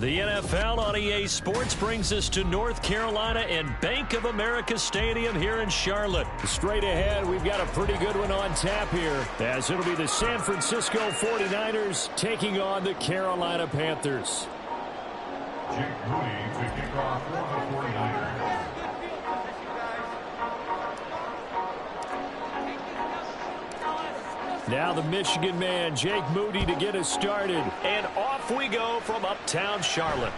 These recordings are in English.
The NFL on EA Sports brings us to North Carolina and Bank of America Stadium here in Charlotte. Straight ahead, we've got a pretty good one on tap here, as it'll be the San Francisco 49ers taking on the Carolina Panthers. Jake Moody to kick off for the 49ers. Now the Michigan man, Jake Moody, to get us started. And off we go from uptown Charlotte.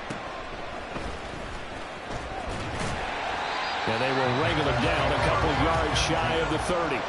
And they will wrangle him down a couple yards shy of the 30.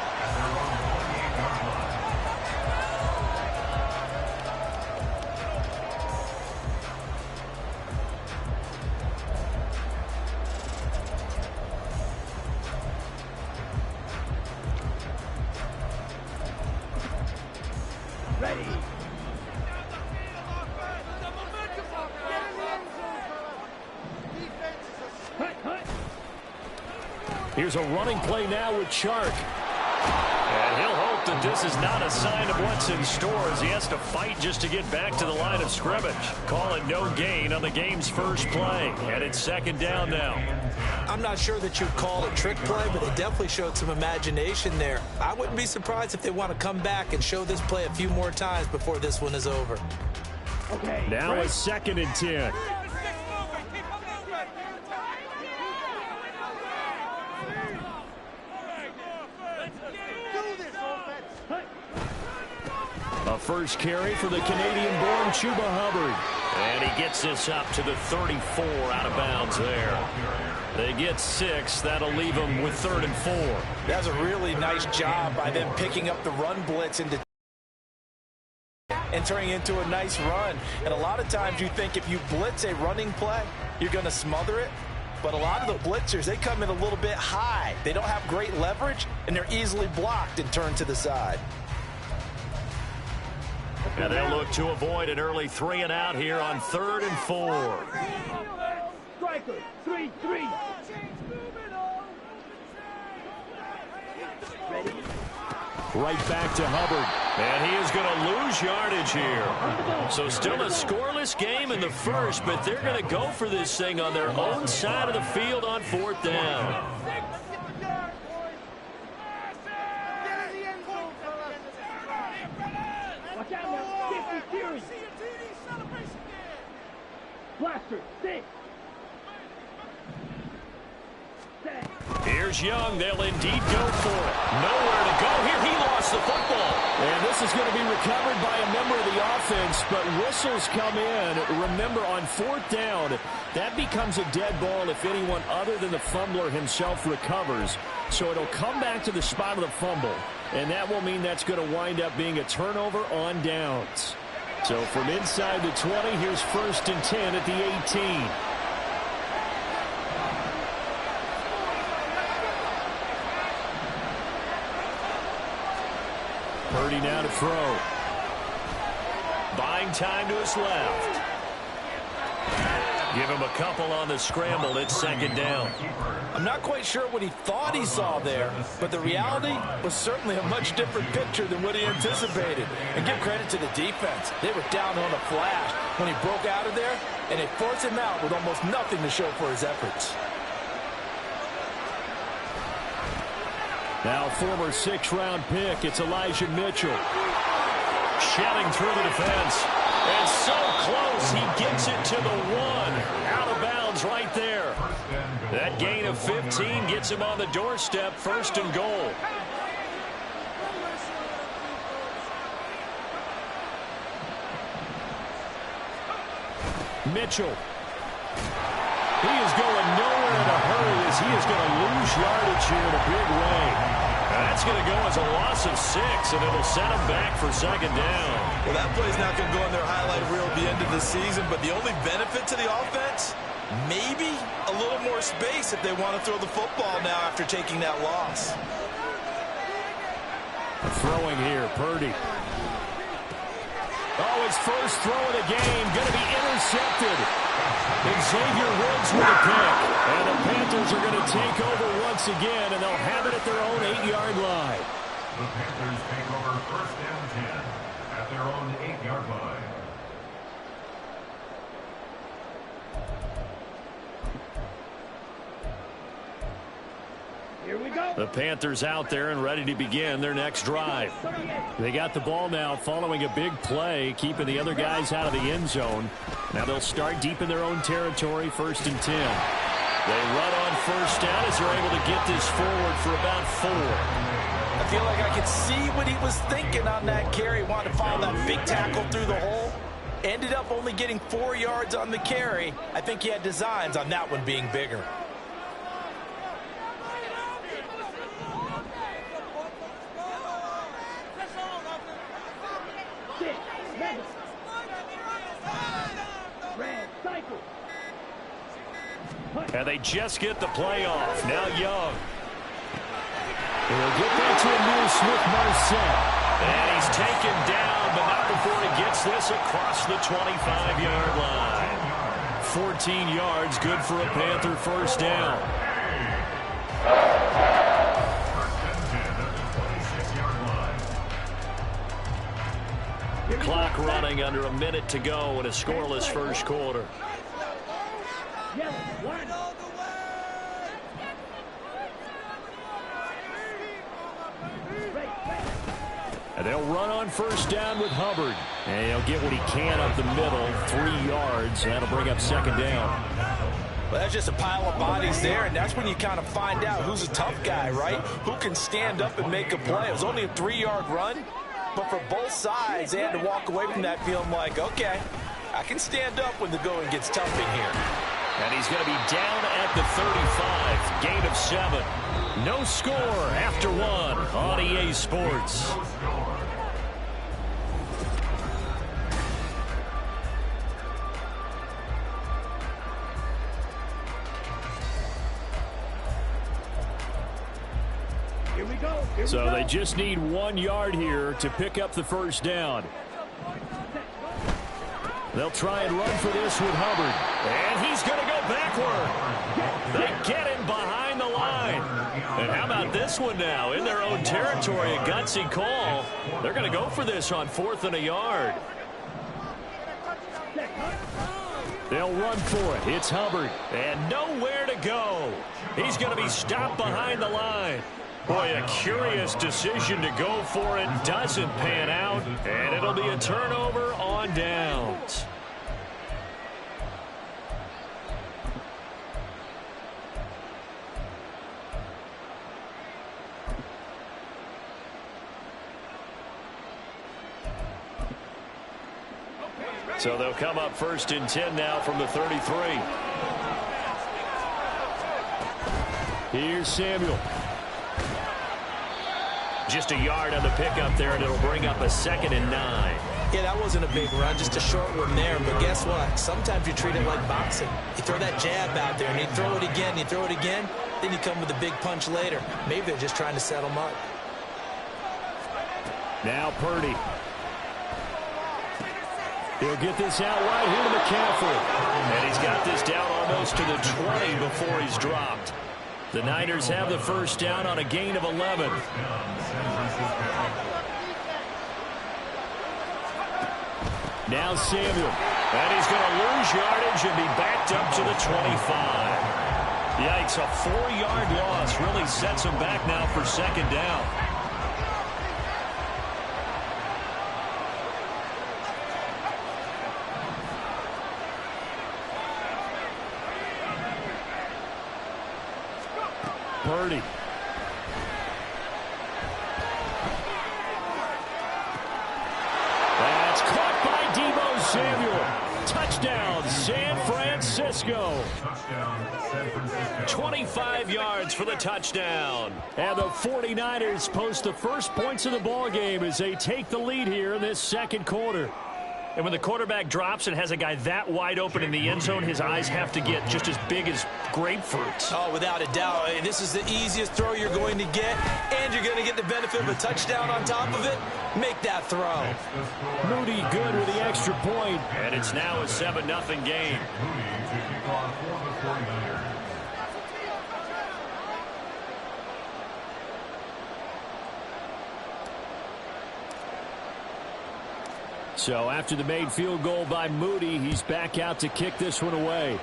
Here's a running play now with Chark. And he'll hope that this is not a sign of what's in store as he has to fight just to get back to the line of scrimmage. Call it no gain on the game's first play. And it's second down now. I'm not sure that you'd call it trick play, but they definitely showed some imagination there. I wouldn't be surprised if they want to come back and show this play a few more times before this one is over. Now a 2nd and 10. A first carry for the Canadian-born Chuba Hubbard. And he gets this up to the 34 out of bounds there. They get 6. That'll leave them with 3rd and 4. That's a really nice job by them picking up the run blitz and turning into a nice run. And a lot of times you think if you blitz a running play, you're going to smother it. But a lot of the blitzers, they come in a little bit high. They don't have great leverage, and they're easily blocked and turned to the side. And they'll look to avoid an early 3 and out here on 3rd and 4. Striker, 3-3. Ready? Right back to Hubbard. And he is going to lose yardage here. So still a scoreless game in the first, but they're going to go for this thing on their own side of the field on 4th down. Blaster, 6. Here's Young. They'll indeed go for it. Nowhere to go here. He lost the football. And this is going to be recovered by a member of the offense, but whistles come in. Remember, on 4th down, that becomes a dead ball if anyone other than the fumbler himself recovers. So it'll come back to the spot of the fumble, and that will mean that's going to wind up being a turnover on downs. So from inside the 20, here's 1st and 10 at the 18. Purdy now to throw. Buying time to his left. Give him a couple on the scramble. It's 2nd down. I'm not quite sure what he thought he saw there, but the reality was certainly a much different picture than what he anticipated. And give credit to the defense. They were down on a flash when he broke out of there, and they forced him out with almost nothing to show for his efforts. Now former 6th-round pick, it's Elijah Mitchell. Shelling through the defense. And so close, he gets it to the 1. Out of bounds right there. That gain of 15 gets him on the doorstep, 1st and goal. Mitchell. He is going nowhere in a hurry as he is going to lose yardage here in a big way. That's going to go as a loss of 6, and it'll set him back for 2nd down. Well, that play's not going to go in their highlight reel at the end of the season, but the only benefit to the offense, maybe a little more space if they want to throw the football now after taking that loss. Throwing here, Purdy. Oh, his first throw of the game, going to be intercepted. Xavier Woods with a pick. And the Panthers are going to take over once again, and they'll have it at their own 8-yard line. The Panthers take over 1st and 10 at their own 8-yard line. The Panthers out there and ready to begin their next drive. They got the ball now following a big play, keeping the other guys out of the end zone. Now they'll start deep in their own territory, 1st and 10. They run on first down as they're able to get this forward for about 4. I feel like I could see what he was thinking on that carry. Wanted to follow that big tackle through the hole. Ended up only getting 4 yards on the carry. I think he had designs on that one being bigger. And they just get the play off. Now Young. He'll get back to Emil Smith-Marset. And he's taken down, but not before he gets this across the 25-yard line. 14 yards, good for a Panther first down. Clock running under a minute to go in a scoreless first quarter. And they'll run on first down with Hubbard. And he'll get what he can up the middle, 3 yards. That'll bring up second down. Well, that's just a pile of bodies there, and that's when you kind of find out who's a tough guy, right? Who can stand up and make a play. It was only a 3-yard run, but for both sides, they had to walk away from that feeling like, okay, I can stand up when the going gets tough in here. And he's going to be down at the 35. Gain of 7. No score after 1 on EA Sports. So they just need 1 yard here to pick up the first down. They'll try and run for this with Hubbard. And he's going to go backward. They get him behind the line. And how about this one now? In their own territory, a gutsy call. They're going to go for this on 4th and a yard. They'll run for it. It's Hubbard. And nowhere to go. He's going to be stopped behind the line. Boy, a curious decision to go for it. Doesn't pan out. And it'll be a turnover on downs. So they'll come up 1st and 10 now from the 33. Here's Samuel. Just a yard on the pickup there, and it'll bring up a 2nd and 9. Yeah, that wasn't a big run, just a short one there. But guess what? Sometimes you treat it like boxing. You throw that jab out there, and you throw it again, then you come with a big punch later. Maybe they're just trying to set them up. Now Purdy. He'll get this out wide here to McCaffrey. And he's got this down almost to the 20 before he's dropped. The Niners have the first down on a gain of 11. Now Samuel. And he's going to lose yardage and be backed up to the 25. Yikes, a 4-yard loss really sets him back now for second down. Purdy. That's caught by Deebo Samuel. Touchdown, San Francisco. 25 yards for the touchdown. And the 49ers post the first points of the ball game as they take the lead here in this second quarter. And when the quarterback drops and has a guy that wide open in the end zone, his eyes have to get just as big as grapefruits. Oh, without a doubt. This is the easiest throw you're going to get, and you're going to get the benefit of a touchdown on top of it. Make that throw. Moody good with the extra point. And it's now a 7-0 game. So after the made field goal by Moody, he's back out to kick this one away.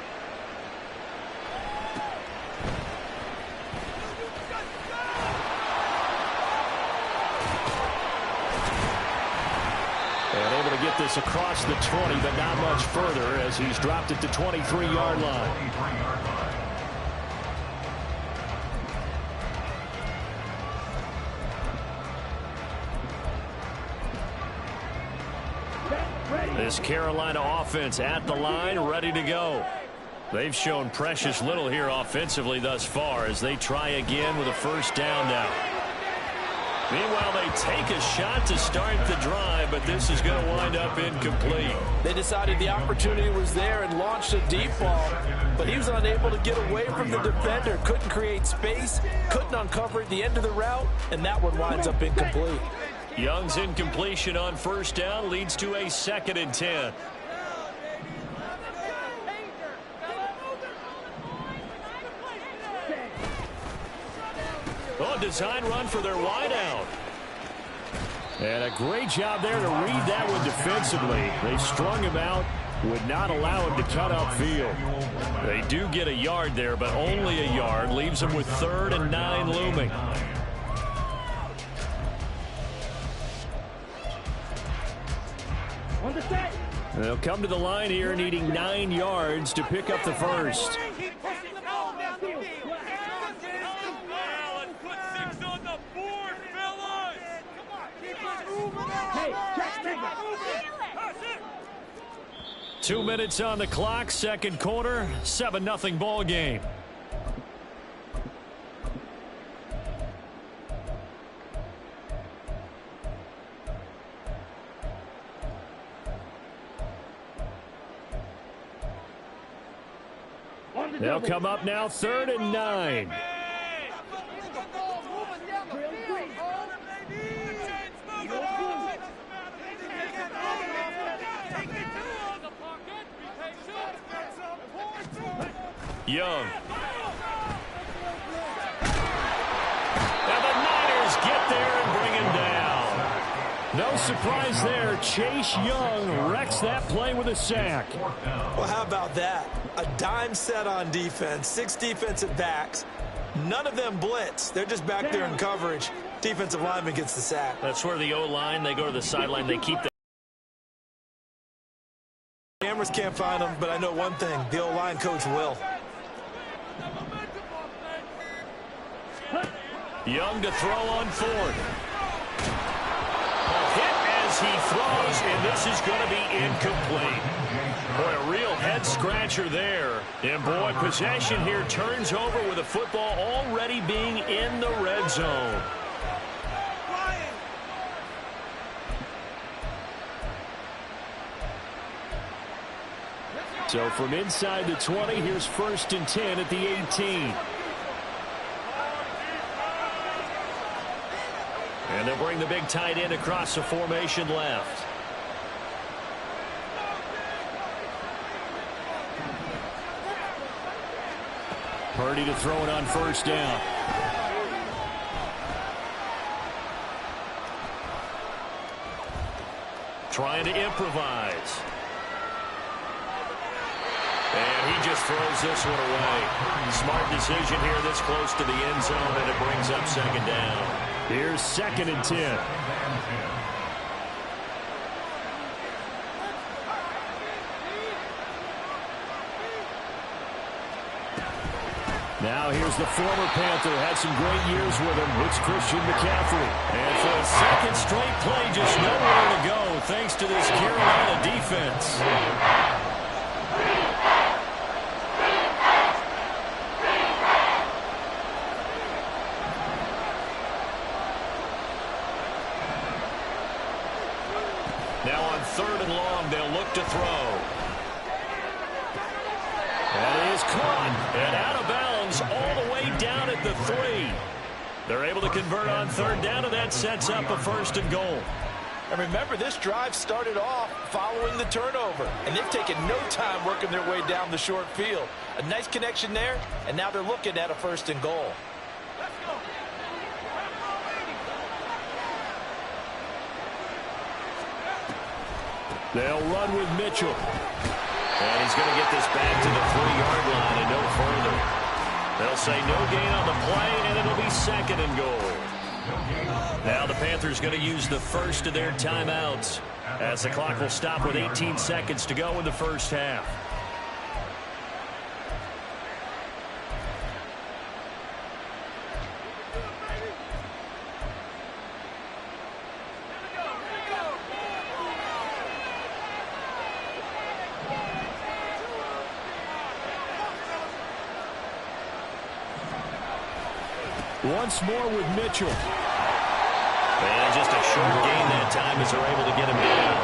get this across the 20, but not much further as he's dropped it to 23-yard line. This Carolina offense at the line, ready to go. They've shown precious little here offensively thus far as they try again with a first down now. Meanwhile, they take a shot to start the drive, but this is going to wind up incomplete. They decided the opportunity was there and launched a deep ball, but he was unable to get away from the defender, couldn't create space, couldn't uncover at the end of the route, and that one winds up incomplete. Young's incompletion on first down leads to a 2nd and 10. Oh, design run for their wideout. And a great job there to read that one defensively. They strung him out, would not allow him to cut upfield. They do get a yard there, but only a yard. Leaves them with 3rd and 9 looming. They'll come to the line here needing 9 yards to pick up the first. Two minutes on the clock, second quarter, 7-0 ball game. They'll come up now, 3rd and 9. Young. And the Niners get there and bring him down. No surprise there. Chase Young wrecks that play with a sack. Well, how about that? A dime set on defense, 6 defensive backs. None of them blitz. They're just back there in coverage. Defensive lineman gets the sack. That's where the O-line, they go to the sideline, they keep the cameras can't find them, but I know one thing. The O-line coach will. Young to throw on 4th. A hit as he throws, and this is going to be incomplete. Boy, a real head-scratcher there. And, boy, possession here turns over with the football already being in the red zone. So from inside the 20, here's 1st and 10 at the 18. And they'll bring the big tight end across the formation left. Purdy to throw it on first down. Trying to improvise. And he just throws this one away. Smart decision here this close to the end zone, and it brings up 2nd down. Here's 2nd and 10. Now here's the former Panther, had some great years with him. It's Christian McCaffrey. And for a second straight play, just nowhere to go thanks to this Carolina defense. Now on 3rd and long, they'll look to throw. That is caught. And out of bounds all the way down at the 3. They're able to convert on 3rd down, and that sets up a 1st and goal. And remember, this drive started off following the turnover, and they've taken no time working their way down the short field. A nice connection there, and now they're looking at a 1st and goal. They'll run with Mitchell. And he's going to get this back to the 3-yard line and no further. They'll say no gain on the play, and it'll be 2nd and goal. Now the Panthers going to use the first of their timeouts as the clock will stop with 18 seconds to go in the first half. Once more with Mitchell. And just a short gain that time as they're able to get him down.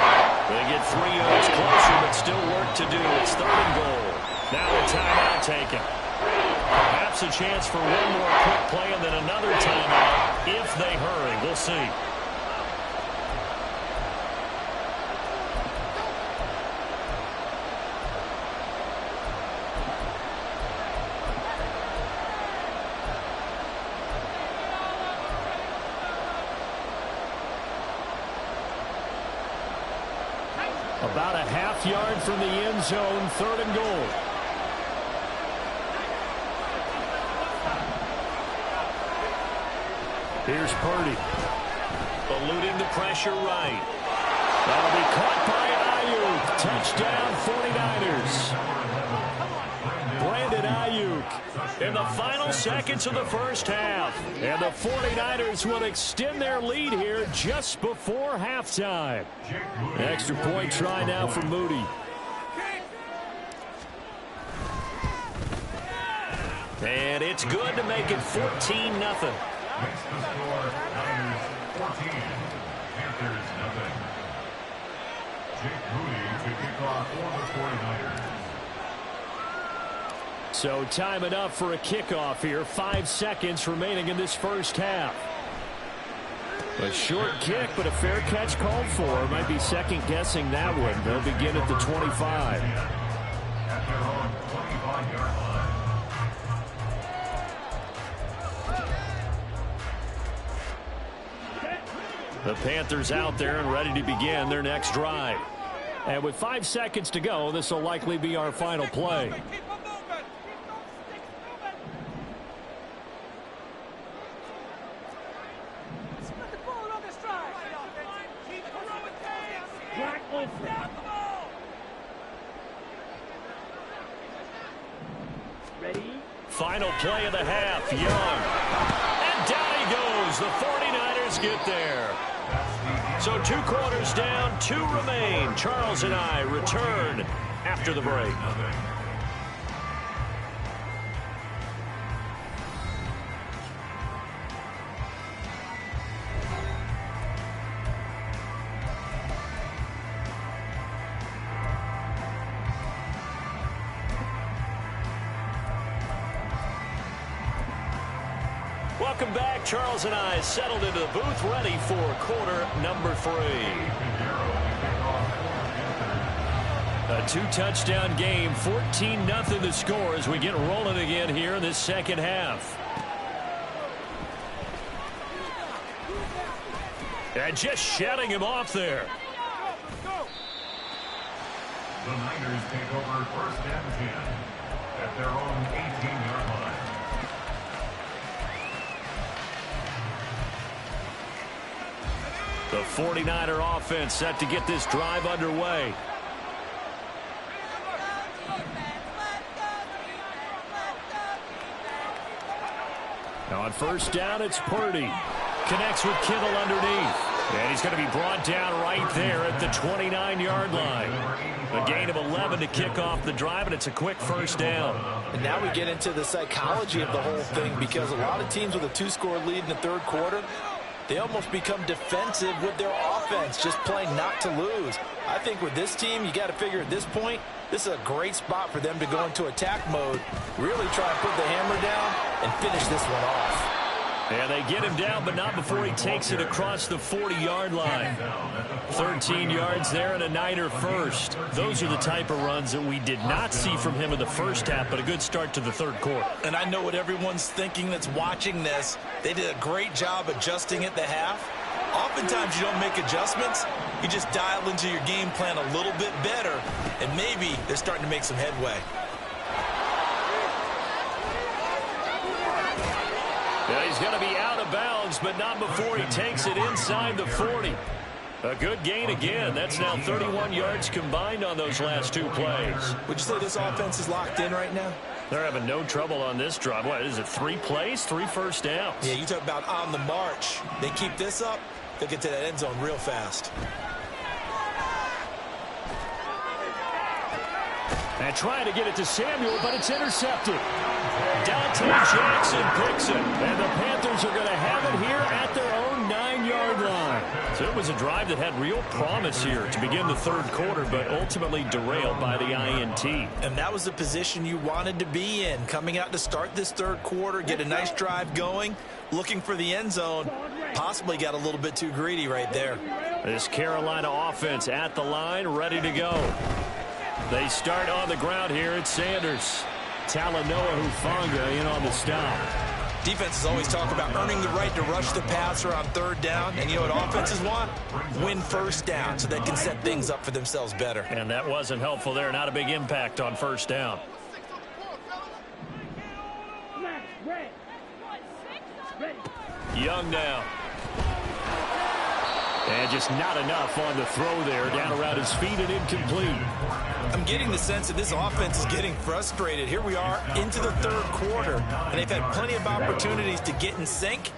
They get 3 yards closer, but still work to do. It's 3rd and goal. Now a timeout taken. Perhaps a chance for one more quick play and then another timeout if they hurry. We'll see. About a half yard from the end zone, 3rd and goal. Here's Purdy. Eluding the pressure right. That'll be caught by Ayuk. Touchdown, 49ers. Brandon Ayuk In the final seconds of the first half. and the 49ers will extend their lead here just before halftime. Extra point try now for Moody. And it's good to make it 14-0. Makes the score Niners 14, Panthers nothing. Jake Moody to kick off for the 49ers. So time enough for a kickoff here. 5 seconds remaining in this first half. A short kick, but a fair catch called for. Might be second guessing that one. They'll begin at the 25. At their own 25-yard line. The Panthers out there and ready to begin their next drive. And with 5 seconds to go, this will likely be our final play. Final play of the half. Young. And down he goes. The 49ers get there. So 2 quarters down, 2 remain. Charles and I return after the break. Welcome back. Charles and I settled into the booth, ready for quarter number 3. A 2-touchdown game, 14-0 the score as we get rolling again here in this second half. And just shutting him off there. The Niners take over 1st and 10 at their own 18-yard line. The 49er offense set to get this drive underway. Now on first down, it's Purdy. Connects with Kittle underneath. And he's going to be brought down right there at the 29-yard line. A gain of 11 to kick off the drive, and it's a quick first down. And now we get into the psychology of the whole thing, because a lot of teams with a 2-score lead in the 3rd quarter, they almost become defensive with their offense, just playing not to lose. I think with this team, you got to figure at this point, this is a great spot for them to go into attack mode, really try and put the hammer down and finish this one off. And they get him down, but not before he takes it across the 40-yard line. 13 yards there and a Niner first. Those are the type of runs that we did not see from him in the first half, but a good start to the 3rd quarter. And I know what everyone's thinking that's watching this. They did a great job adjusting at the half. Oftentimes you don't make adjustments. You just dial into your game plan a little bit better, and maybe they're starting to make some headway. Yeah, he's going to be out of of bounds, but not before he takes it inside the 40. A good gain again. That's now 31 yards combined on those last two plays. Would you say this offense is locked in right now? They're having no trouble on this drive. What is it, 3 plays, 3 first downs? Yeah, you talk about on the march. They keep this up, they'll get to that end zone real fast. And trying to get it to Samuel, but it's intercepted. Dante Jackson picks it. And the Panthers are going to have it here at their own 9-yard line. So it was a drive that had real promise here to begin the third quarter, but ultimately derailed by the INT. And that was the position you wanted to be in. Coming out to start this third quarter, get a nice drive going, looking for the end zone. Possibly got a little bit too greedy right there. This Carolina offense at the line, ready to go. They start on the ground here at Sanders. Talanoa Hufanga in on the stop. Defenses always talk about earning the right to rush the passer on third down. And you know what offenses want? Win first down so they can set things up for themselves better. And that wasn't helpful there. Not a big impact on first down. Young now. And just not enough on the throw there. Down around his feet and incomplete. I'm getting the sense that this offense is getting frustrated. Here we are into the third quarter, and they've had plenty of opportunities to get in sync.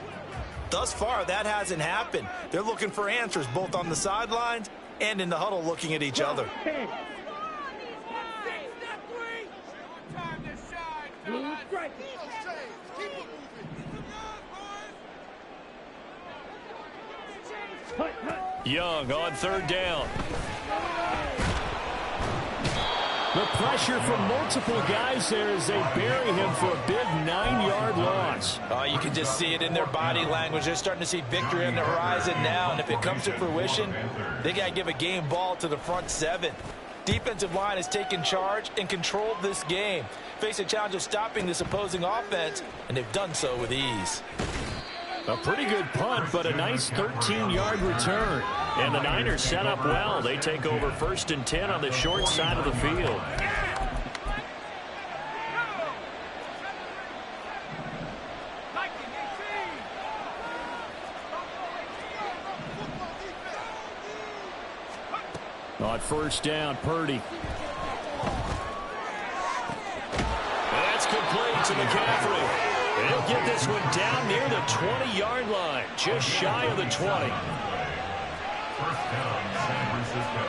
Thus far, that hasn't happened. They're looking for answers both on the sidelines and in the huddle looking at each other. Young on third down. The pressure from multiple guys there as they bury him for a big 9-yard loss. Oh, you can just see it in their body language. They're starting to see victory on the horizon now, and if it comes to fruition, they got to give a game ball to the front 7. Defensive line has taken charge and controlled this game. Face a challenge of stopping this opposing offense, and they've done so with ease. A pretty good punt, but a nice 13-yard return. And the Niners set up well. They take over 1st and 10 on the short side of the field. On first down, Purdy. That's complete to McCaffrey. He'll get this one down near the 20-yard line, just shy of the 20. First down, San Francisco.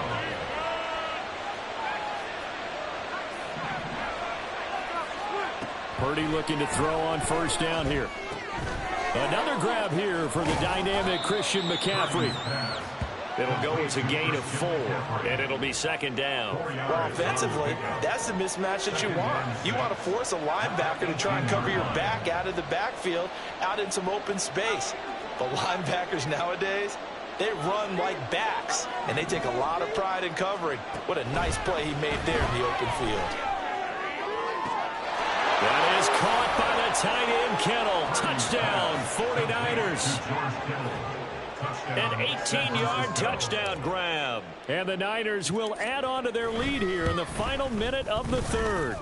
Purdy looking to throw on first down here. Another grab here for the dynamic Christian McCaffrey. It'll go as a gain of 4, and it'll be second down. Well, offensively, that's the mismatch that you want. You want to force a linebacker to try and cover your back out of the backfield, out in some open space. But linebackers nowadays, they run like backs, and they take a lot of pride in covering. What a nice play he made there in the open field. That is caught by the tight end Kittle. Touchdown, 49ers. An 18-yard touchdown grab. And the Niners will add on to their lead here in the final minute of the third.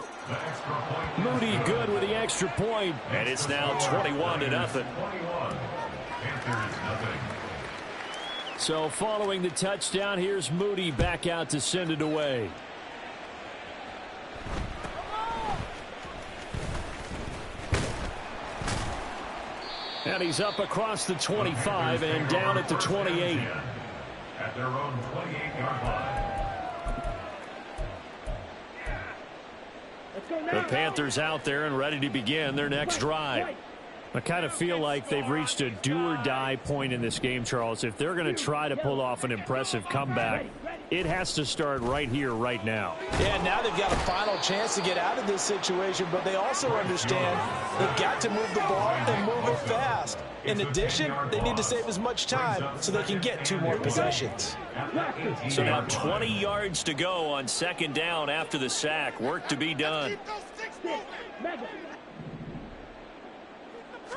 Moody good with the extra point. And it's now 21-0. So following the touchdown, here's Moody back out to send it away. And he's up across the 25 and down at the 28. At their own 28-yard line. The Panthers out there and ready to begin their next drive. I kind of feel like they've reached a do-or-die point in this game, Charles. If they're going to try to pull off an impressive comeback, it has to start right here, right now. Yeah, now they've got a final chance to get out of this situation, but they also understand they've got to move the ball and move it fast. In addition, they need to save as much time so they can get 2 more possessions. So now 20 yards to go on second down after the sack. Work to be done.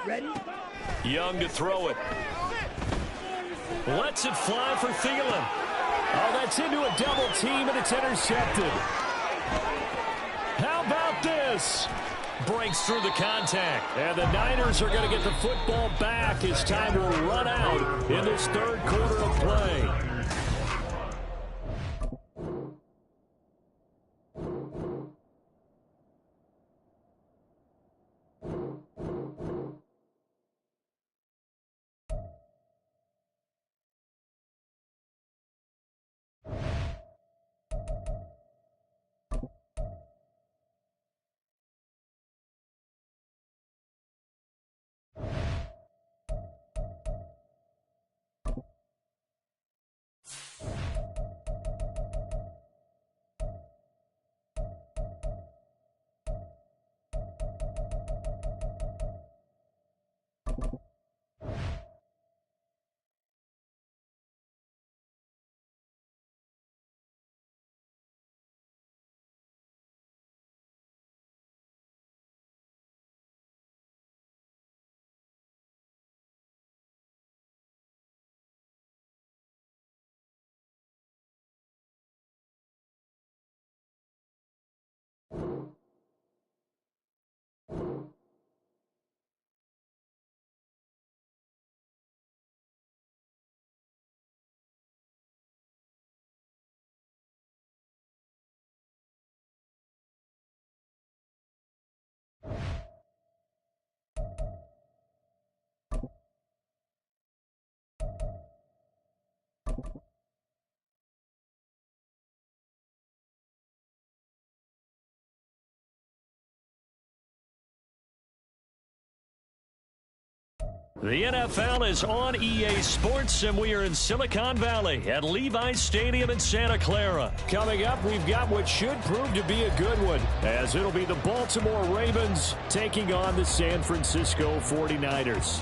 Ready? Young to throw it. Lets it fly for Thielen. Oh, that's into a double team, and it's intercepted. How about this? breaks through the contact. And the Niners are going to get the football back as time will run out in this third quarter of play. The NFL is on EA Sports, and we are in Silicon Valley at Levi's Stadium in Santa Clara. Coming up, we've got what should prove to be a good one, as it'll be the Baltimore Ravens taking on the San Francisco 49ers.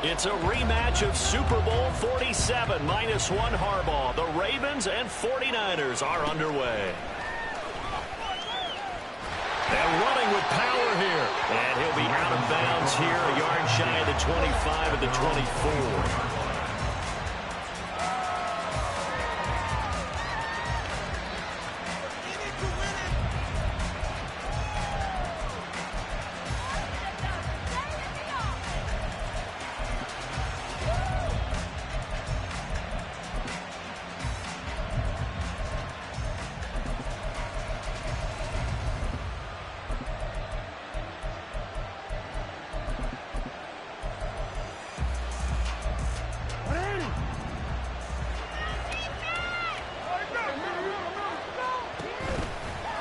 It's a rematch of Super Bowl 47 -1 Harbaugh. The Ravens and 49ers are underway. And running with power here. And he'll be out of bounds here, a yard shy of the 25 at the 24.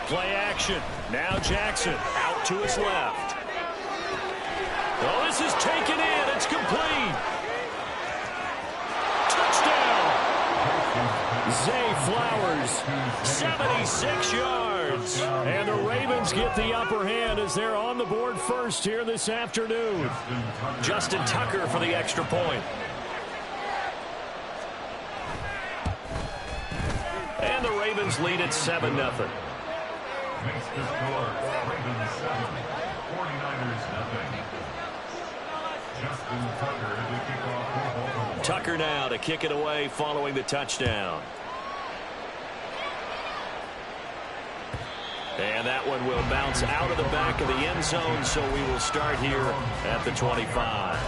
Play action. Now Jackson out to his left. Oh, this is taken in. It's complete. Touchdown. Zay Flowers, 76 yards. And the Ravens get the upper hand as they're on the board first here this afternoon. Justin Tucker for the extra point. And the Ravens lead at 7-0. Makes the score, Ravens 7, 49ers 0. Justin Tucker to kick off for Baltimore. Tucker now to kick it away following the touchdown. And that one will bounce out of the back of the end zone, so we will start here at the 25.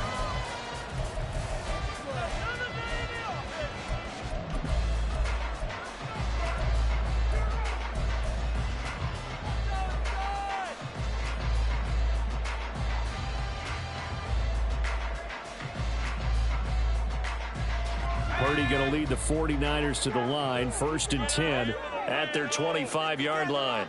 Purdy going to lead the 49ers to the line, 1st and 10 at their 25-yard line.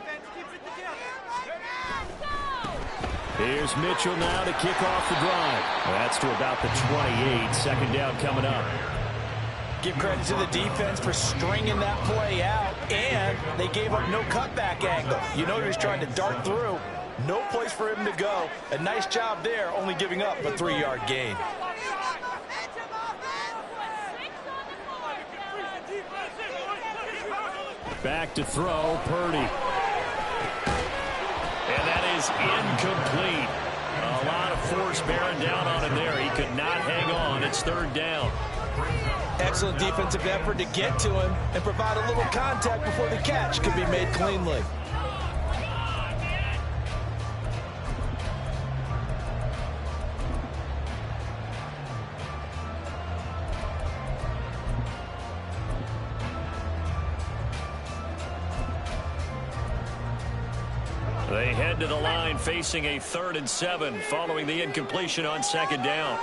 Here's Mitchell now to kick off the drive. That's to about the 28. Second down coming up. Give credit to the defense for stringing that play out, and they gave up no cutback angle. You know he was trying to dart through. No place for him to go. A nice job there, only giving up a 3-yard gain. Back to throw, Purdy. And that is incomplete. A lot of force bearing down on him there. He could not hang on. It's third down. Excellent defensive effort to get to him and provide a little contact before the catch could be made cleanly. They head to the line facing a 3rd and 7 following the incompletion on second down.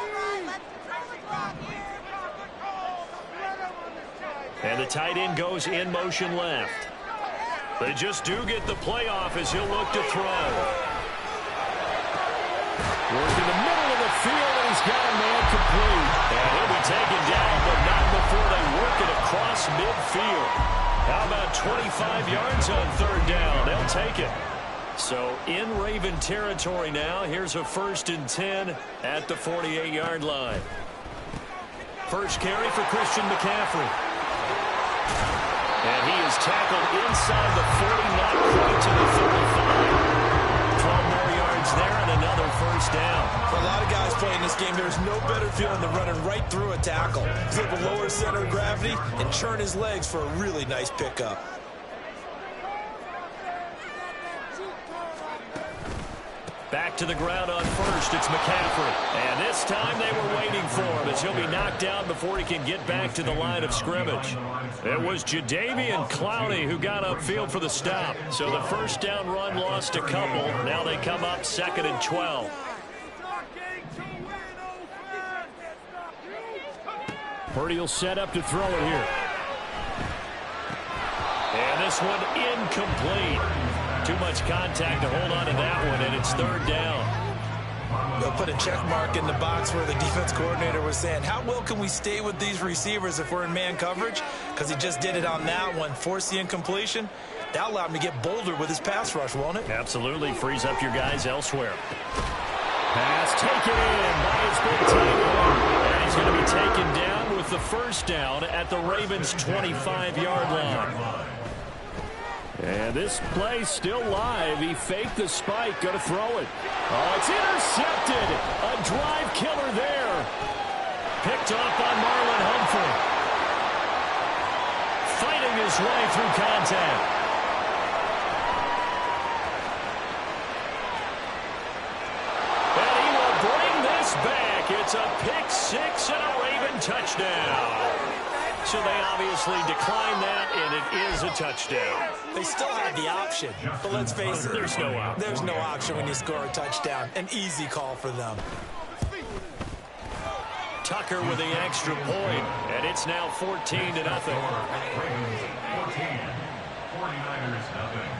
And the tight end goes in motion left. They just do get the playoff as he'll look to throw. Work in the middle of the field, and he's got a man complete. And he'll be taken down, but not before they work it across midfield. How about 25 yards on third down? They'll take it. So in Raven territory now. Here's a 1st and 10 at the 48-yard line. First carry for Christian McCaffrey. And he is tackled inside the 40, not quite to the 35. 12 more yards there and another first down. For a lot of guys playing this game, there's no better feeling than running right through a tackle. Flip a lower center of gravity and churn his legs for a really nice pickup. Back to the ground on first. It's McCaffrey. And this time they were waiting for him as he'll be knocked down before he can get back to the line of scrimmage. It was Jadeveon Clowney who got upfield for the stop. So the first down run lost a couple. Now they come up 2nd and 12. Purdy will set up to throw it here. And this one incomplete. Too much contact to hold on to that one, and it's third down. They'll put a check mark in the box where the defense coordinator was saying, how well can we stay with these receivers if we're in man coverage? Because he just did it on that one, force the incompletion. That allowed him to get bolder with his pass rush, won't it? Absolutely. Frees up your guys elsewhere. Pass taken in by his big tight end. And he's going to be taken down with the first down at the Ravens' 25-yard line. And this play still live. He faked the spike. Going to throw it. Oh, it's intercepted. A drive killer there. Picked off by Marlon Humphrey. Fighting his way through contact. And he will bring this back. It's a pick six and a Raven touchdown. So they obviously declined that, and it is a touchdown. They still had the option, but let's face it. There's no option. There's no option when you score a touchdown. An easy call for them. Tucker with the extra point, and it's now 14-0. Ravens 14, 49ers nothing.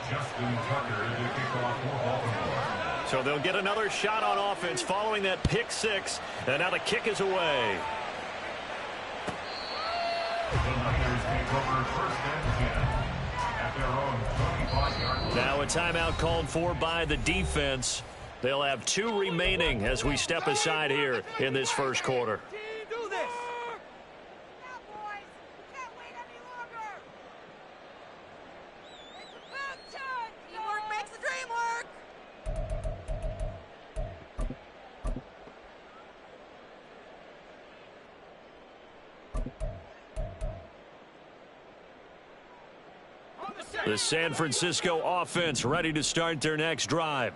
Justin Tucker to kick off for Baltimore. So they'll get another shot on offense following that pick six, and now the kick is away. The Niners take over 1st and 10 at their own 25-yard line. Now a timeout called for by the defense. They'll have 2 remaining as we step aside here in this first quarter. Do this. Now, boys, we can't wait any longer. It's about time. Teamwork makes the dream work. The San Francisco offense ready to start their next drive.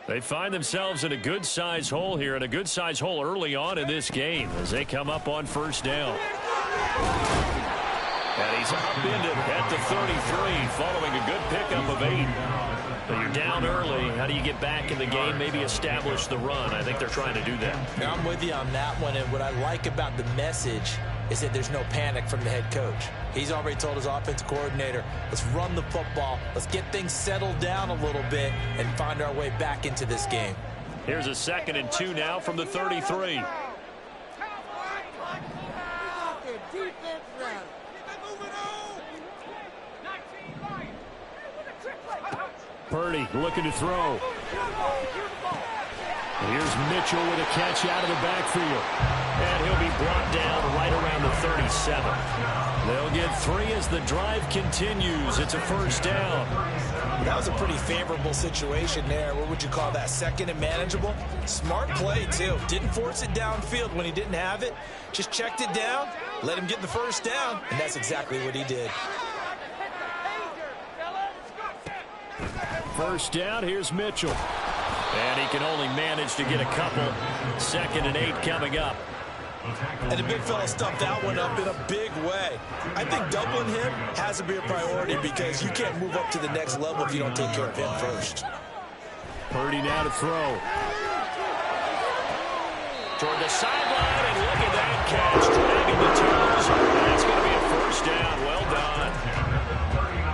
They find themselves in a good-sized hole here, and a good-sized hole early on in this game as they come up on first down. And he's upended at the 33 following a good pickup of 8. But you're down early. How do you get back in the game, maybe establish the run? I think they're trying to do that. Now, I'm with you on that one, and what I like about the message is that there's no panic from the head coach. He's already told his offensive coordinator, let's run the football, let's get things settled down a little bit and find our way back into this game. Here's a 2nd and 2 now from the 33. Purdy looking to throw. Here's Mitchell with a catch out of the backfield. And he'll be brought down right around the 37. They'll get 3 as the drive continues. It's a first down. That was a pretty favorable situation there. What would you call that? Second and manageable? Smart play, too. Didn't force it downfield when he didn't have it. Just checked it down, let him get the first down, and that's exactly what he did. First down, here's Mitchell. And he can only manage to get a couple. 2nd and 8 coming up. And the big fella stuffed that one up in a big way. I think doubling him has to be a priority because you can't move up to the next level if you don't take care of him first. Purdy now to throw. Toward the sideline, and look at that catch. Dragging the toes. That's going to be a first down. Well done.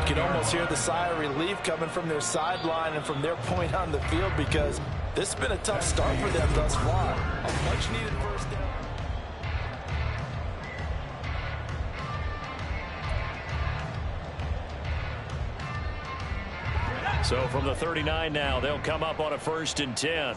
You can almost hear the sigh of relief coming from their sideline and from their point on the field because this has been a tough start for them thus far. A much-needed first down. So from the 39 now, they'll come up on a 1st and 10.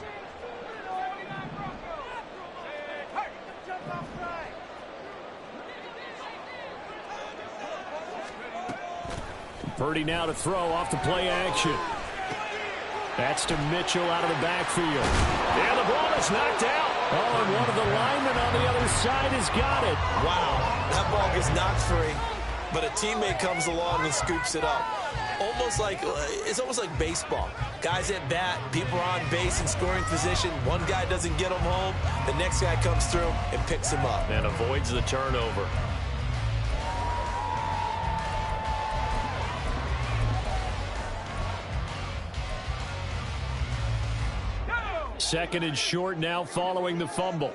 Purdy now to throw off the play action. That's to Mitchell out of the backfield. And the ball is knocked out. Oh, and one of the linemen on the other side has got it. Wow, that ball gets knocked free, but a teammate comes along and scoops it up. It's almost like baseball. Guys at bat, people are on base in scoring position. One guy doesn't get him home. The next guy comes through and picks him up. And avoids the turnover. Second and short now following the fumble.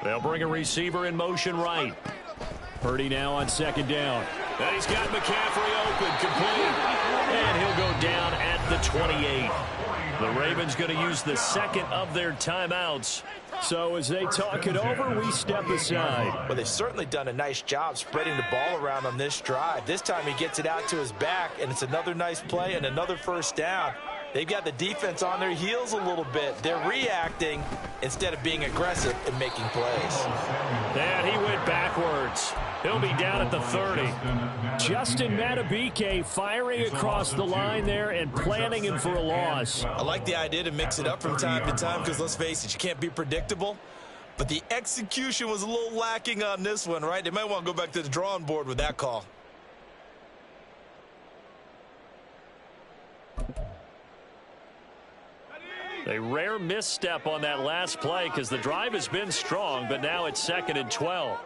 They'll bring a receiver in motion right. Purdy now on 2nd down. And he's got McCaffrey open, complete. And he'll go down at the 28. The Ravens going to use the 2nd of their timeouts. So as they talk it over, we step aside. Well, they've certainly done a nice job spreading the ball around on this drive. This time he gets it out to his back, and it's another nice play and another first down. They've got the defense on their heels a little bit. They're reacting instead of being aggressive and making plays. And he went backwards. He'll be down at the 30. Justin Matabike firing across the line there and planning him for a loss. I like the idea to mix it up from time to time because, let's face it, you can't be predictable. But the execution was a little lacking on this one, right? They might want to go back to the drawing board with that call. A rare misstep on that last play because the drive has been strong, but now it's 2nd and 12.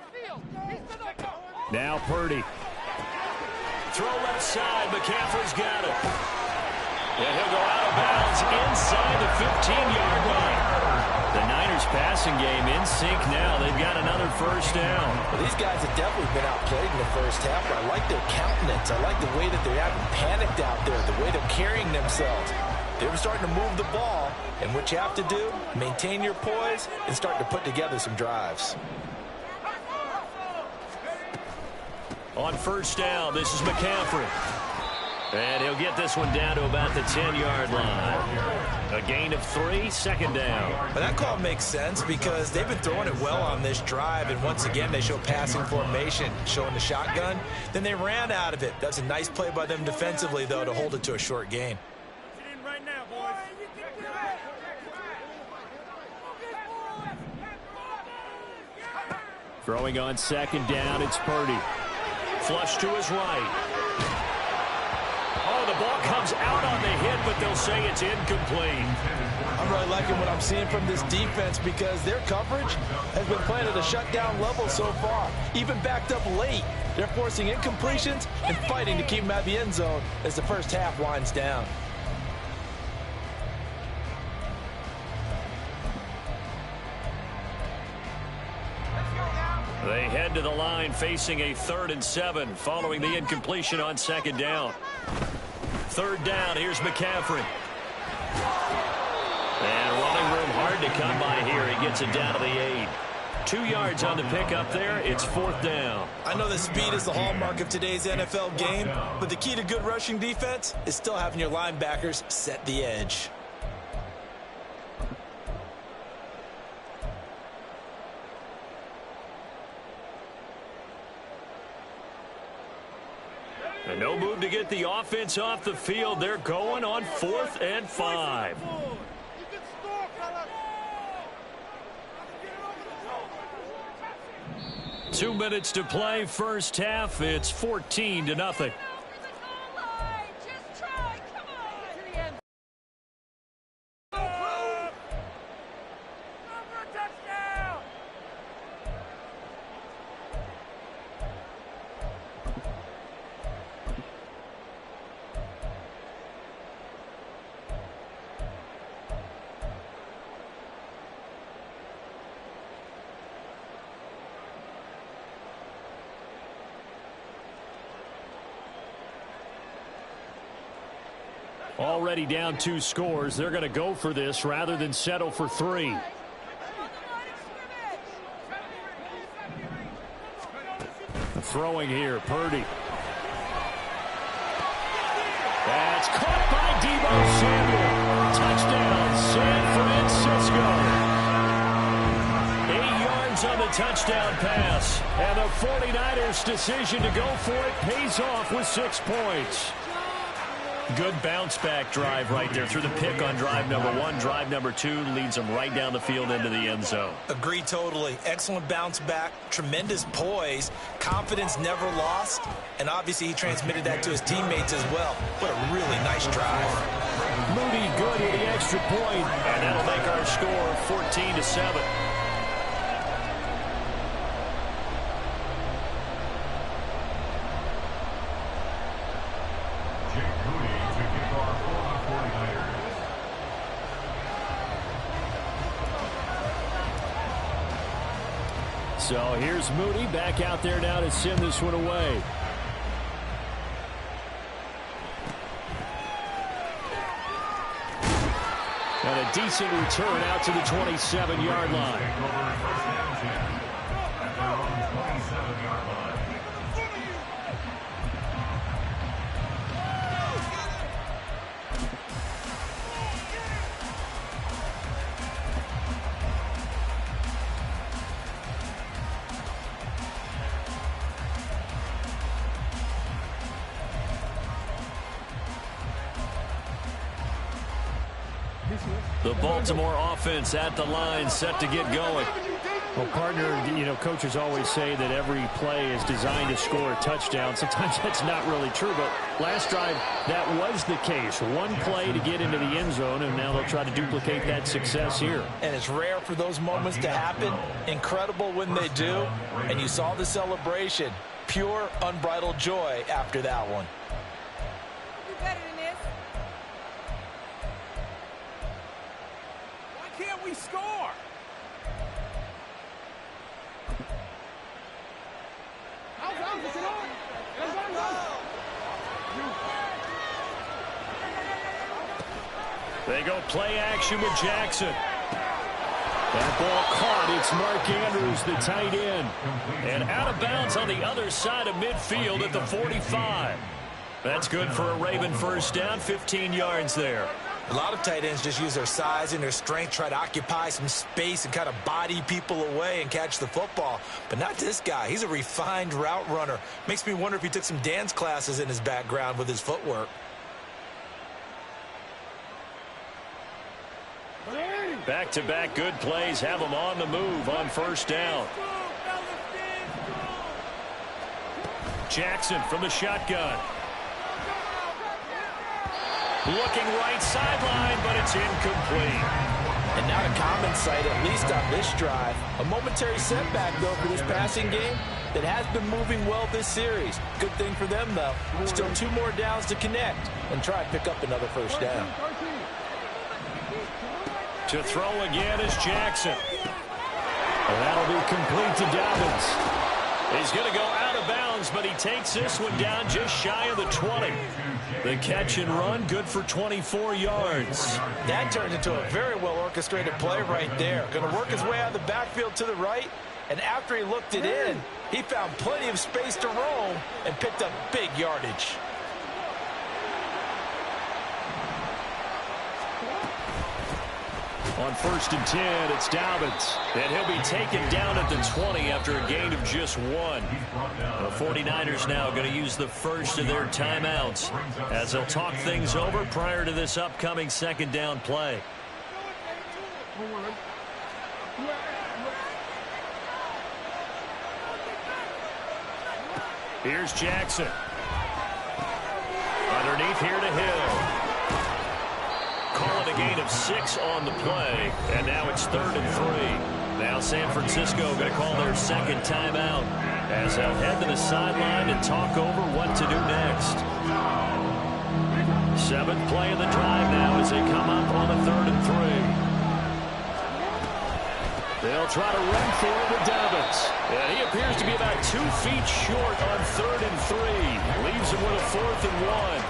Now Purdy. Throw left side. McCaffrey's got it. And he'll go out of bounds inside the 15-yard line. The Niners passing game in sync now. They've got another first down. Well, these guys have definitely been outplayed in the first half, but I like their countenance. I like the way that they haven't panicked out there, the way they're carrying themselves. They're starting to move the ball, and what you have to do, maintain your poise and start to put together some drives. On first down, this is McCaffrey. And he'll get this one down to about the 10-yard line. A gain of 3, 2nd down. But that call makes sense because they've been throwing it well on this drive, and once again they show passing formation, showing the shotgun. Then they ran out of it. That's a nice play by them defensively, though, to hold it to a short gain. Throwing on 2nd down, it's Purdy. Flush to his right. Oh, the ball comes out on the hit, but they'll say it's incomplete. I'm really liking what I'm seeing from this defense because their coverage has been playing at a shutdown level so far. Even backed up late, they're forcing incompletions and fighting to keep them at the end zone as the first half winds down. They head to the line facing a 3rd and 7 following the incompletion on 2nd down. 3rd down, here's McCaffrey. And running room hard to come by here. He gets it down to the 8. 2 yards on the pickup there. It's 4th down. I know that speed is the hallmark of today's NFL game, but the key to good rushing defense is still having your linebackers set the edge. to get the offense off the field. They're going on 4th and 5. 2 minutes to play, first half. It's 14-0. Already down 2 scores. They're going to go for this rather than settle for 3. Throwing here, Purdy. That's caught by Deebo Samuel. Touchdown, San Francisco. 8 yards on the touchdown pass. And the 49ers' decision to go for it pays off with 6 points. Good bounce-back drive right there through the pick on drive number 1. Drive number 2 leads them right down the field into the end zone. Agree totally. Excellent bounce-back, tremendous poise, confidence never lost, and obviously he transmitted that to his teammates as well. What a really nice drive. Moody good with the extra point, and that'll make our score 14-7. So here's Moody back out there now to send this one away. And a decent return out to the 27-yard line. The Baltimore offense at the line, set to get going. Well, partner, you know, coaches always say that every play is designed to score a touchdown. Sometimes that's not really true, but last drive, that was the case. One play to get into the end zone, and now they'll try to duplicate that success here. And it's rare for those moments to happen. Incredible when they do. And you saw the celebration. Pure, unbridled joy after that one. You better than this. Why can't we score? They go play action with Jackson. That ball caught. It's Mark Andrews, the tight end. And out of bounds on the other side of midfield at the 45. That's good for a Raven first down, 15 yards there. A lot of tight ends just use their size and their strength, try to occupy some space and kind of body people away and catch the football. But not this guy. He's a refined route runner. Makes me wonder if he took some dance classes in his background with his footwork. Back-to-back good plays have them on the move on first down. Jackson from the shotgun. Looking right sideline, but it's incomplete. And not a common sight, at least on this drive. A momentary setback, though, for this passing game that has been moving well this series. Good thing for them, though. Still 2 more downs to connect and try and pick up another first down. To throw again is Jackson. And that'll be complete to Dobbins. He's going to go out of bounds, but he takes this one down just shy of the 20. The catch and run, good for 24 yards. That turned into a very well-orchestrated play right there. Going to work his way out of the backfield to the right, and after he looked it in, he found plenty of space to roam and picked up big yardage. On 1st and 10, it's Dobbins. And he'll be taken down at the 20 after a gain of just 1. The 49ers now going to use the first of their timeouts as they'll talk things over prior to this upcoming 2nd down play. Here's Jackson. Underneath here to Hill. Call it a gain of 6 on the play, and now it's 3rd and 3. Now San Francisco going to call their 2nd timeout as they'll head to the sideline and talk over what to do next. 7th play of the drive now as they come up on a 3rd and 3. They'll try to run for it with Dobbins. And he appears to be about 2 feet short on 3rd and 3. Leaves him with a 4th and 1.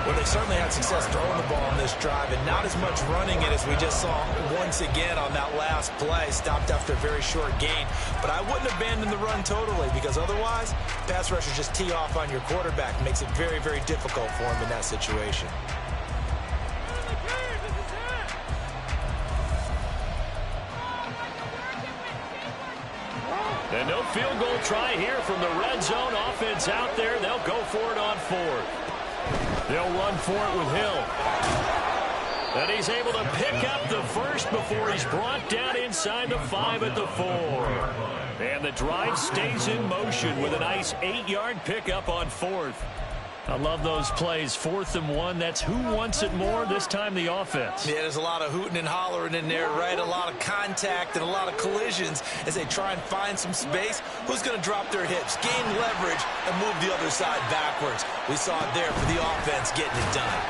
Well, they certainly had success throwing the ball on this drive and not as much running it as we just saw once again on that last play. Stopped after a very short gain. But I wouldn't abandon the run totally because otherwise, pass rushers just tee off on your quarterback. Makes it very, very difficult for him in that situation. And no field goal try here from the red zone. Offense out there. They'll go for it on 4th. They'll run for it with Hill. And he's able to pick up the first before he's brought down inside the 5 at the 4. And the drive stays in motion with a nice 8-yard pickup on 4th. I love those plays. 4th and 1. That's who wants it more, this time the offense. Yeah, there's a lot of hooting and hollering in there, right? A lot of contact and a lot of collisions as they try and find some space. Who's going to drop their hips, gain leverage, and move the other side backwards? We saw it there for the offense getting it done.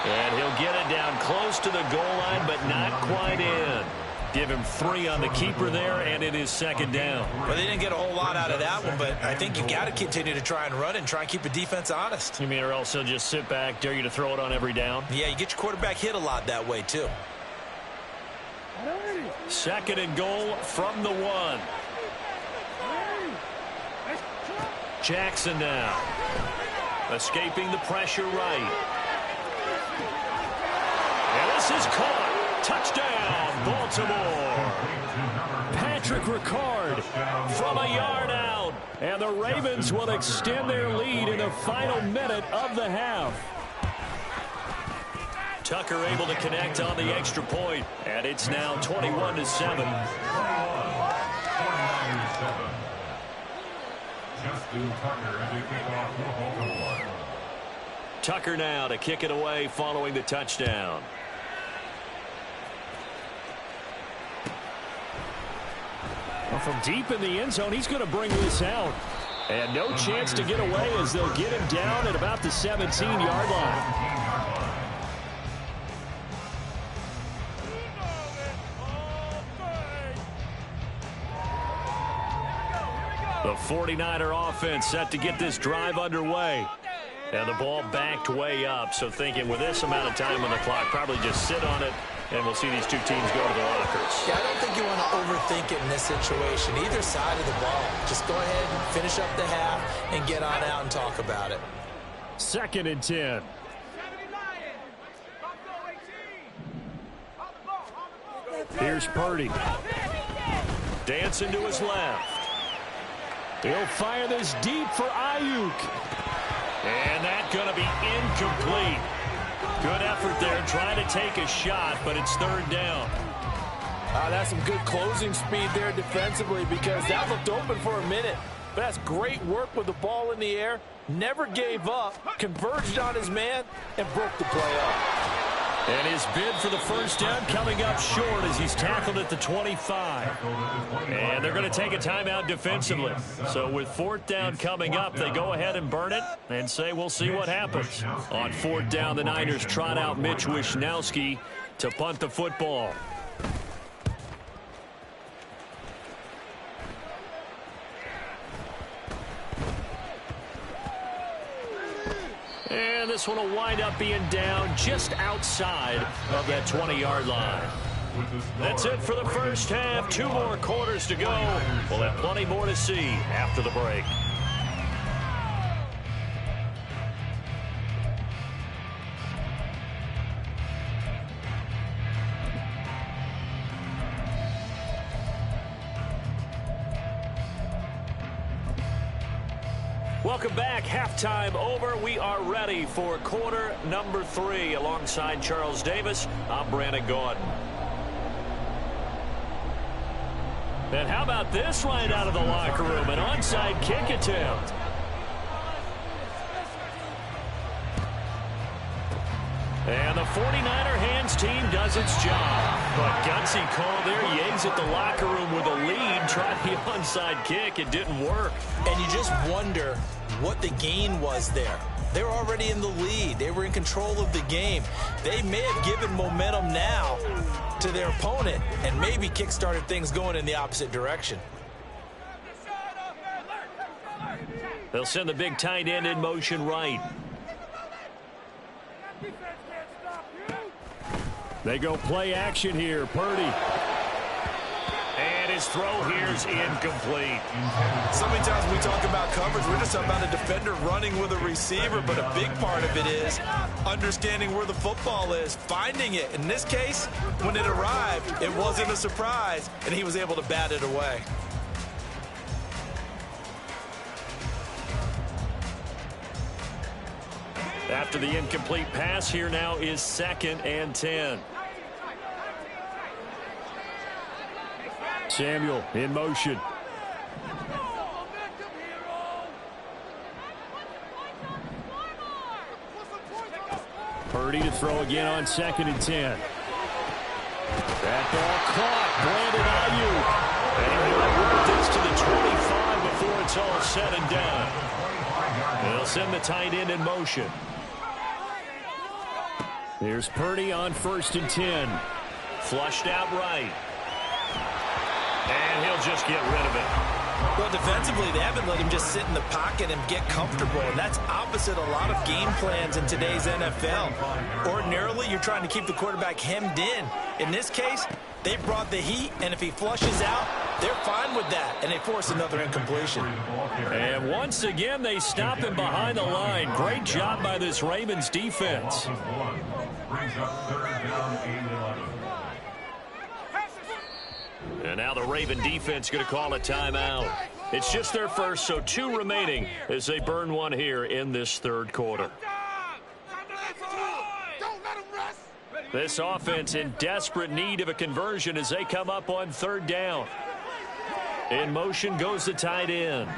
And he'll get it down close to the goal line, but not quite in. Give him 3 on the keeper there, and it is 2nd down. Well, they didn't get a whole lot out of that one, but I think you've got to continue to try and run and try and keep the defense honest. You mean or else he'll just sit back, dare you to throw it on every down? Yeah, you get your quarterback hit a lot that way, too. 2nd and goal from the 1. Jackson now. Escaping the pressure right. And this is caught. Touchdown, Baltimore. Patrick Ricard from a yard out. And the Ravens will extend their lead in the final minute of the half. Tucker able to connect on the extra point. And it's now 21-7. Tucker now to kick it away following the touchdown. From deep in the end zone, he's going to bring this out. And no chance to get away as they'll get him down at about the 17-yard line. The 49er offense set to get this drive underway. And the ball backed way up. So thinking with this amount of time on the clock, probably just sit on it. And we'll see these two teams go to the lockers. Yeah, I don't think you want to overthink it in this situation. Either side of the ball. Just go ahead and finish up the half and get on out and talk about it. 2nd and 10. Here's Purdy. Dancing to his left. He'll fire this deep for Ayuk. And that's going to be incomplete. Good effort there trying to take a shot, but it's 3rd down. That's some good closing speed there defensively because that looked open for a minute. But that's great work with the ball in the air. Never gave up, converged on his man, and broke the play up. And his bid for the first down coming up short as he's tackled at the 25. And they're going to take a timeout defensively. So with 4th down coming up, they go ahead and burn it and say we'll see what happens. On 4th down, the Niners trot out Mitch Wishnowsky to punt the football. And this one will wind up being down just outside of that 20-yard line. That's it for the first half. 2 more quarters to go. We'll have plenty more to see after the break. Welcome back. Halftime over. We are ready for quarter number 3. Alongside Charles Davis, I'm Brandon Gordon. And how about this right out of the locker room? An onside kick attempt. And the 49er hands team does its job. But gutsy call there. Yates at the locker room with a lead. Tried the onside kick. It didn't work. And you just wonder what the gain was there. They were already in the lead. They were in control of the game. They may have given momentum now to their opponent and maybe kick-started things going in the opposite direction. They'll send the big tight end in motion right. They go play action here. Purdy. And his throw here is incomplete. So many times we talk about coverage, we're just talking about a defender running with a receiver, but a big part of it is understanding where the football is, finding it. In this case, when it arrived, it wasn't a surprise, and he was able to bat it away. After the incomplete pass, here now is 2nd and 10. Samuel in motion. Purdy to throw again on 2nd and 10. That ball caught. Brandon Ayuk. And he'll work this to the 25 before it's all said and done. They'll send the tight end in motion. Here's Purdy on 1st and 10. Flushed out right. And he'll just get rid of it. Well, defensively, they haven't let him just sit in the pocket and get comfortable, and that's opposite a lot of game plans in today's NFL. Ordinarily, you're trying to keep the quarterback hemmed in. In this case, they brought the heat, and if he flushes out, they're fine with that, and they force another incompletion. And once again, they stop him behind the line. Great job by this Ravens defense. Brings up 3rd down, 8-11. And now the Raven defense going to call a timeout. It's just their first, so 2 remaining as they burn one here in this 3rd quarter. This offense in desperate need of a conversion as they come up on 3rd down. In motion goes the tight end.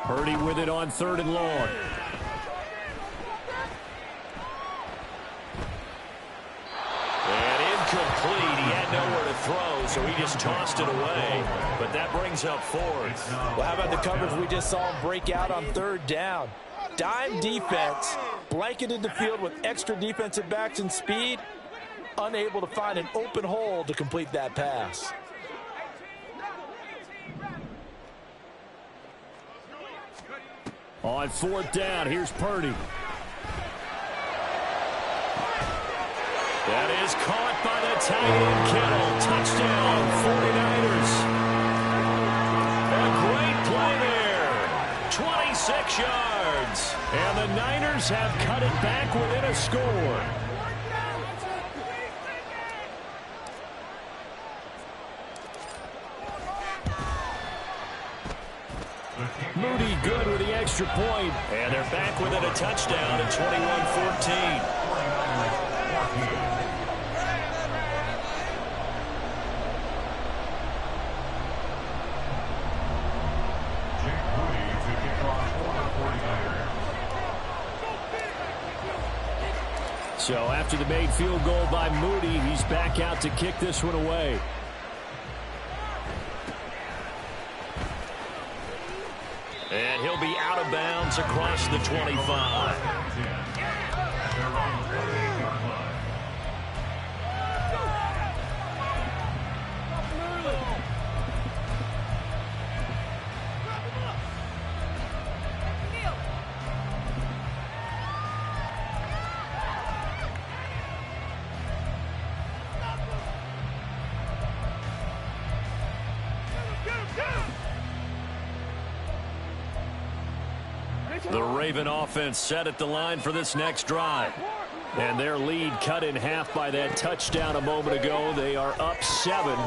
Purdy with it on 3rd and long. Incomplete. He had nowhere to throw, so he just tossed it away. But that brings up 4th. Well, how about the coverage we just saw him break out on 3rd down? Dime defense, blanketed the field with extra defensive backs and speed, unable to find an open hole to complete that pass. On 4th down, here's Purdy. That is caught by the tight end, Kittle. Touchdown, 49ers. A great play there. 26 yards. And the Niners have cut it back within a score. Moody good with the extra point. And they're back within a touchdown at 21-14. So after the made field goal by Moody, he's back out to kick this one away. And he'll be out of bounds across the 25. The Raven offense set at the line for this next drive. And their lead cut in half by that touchdown a moment ago. They are up 7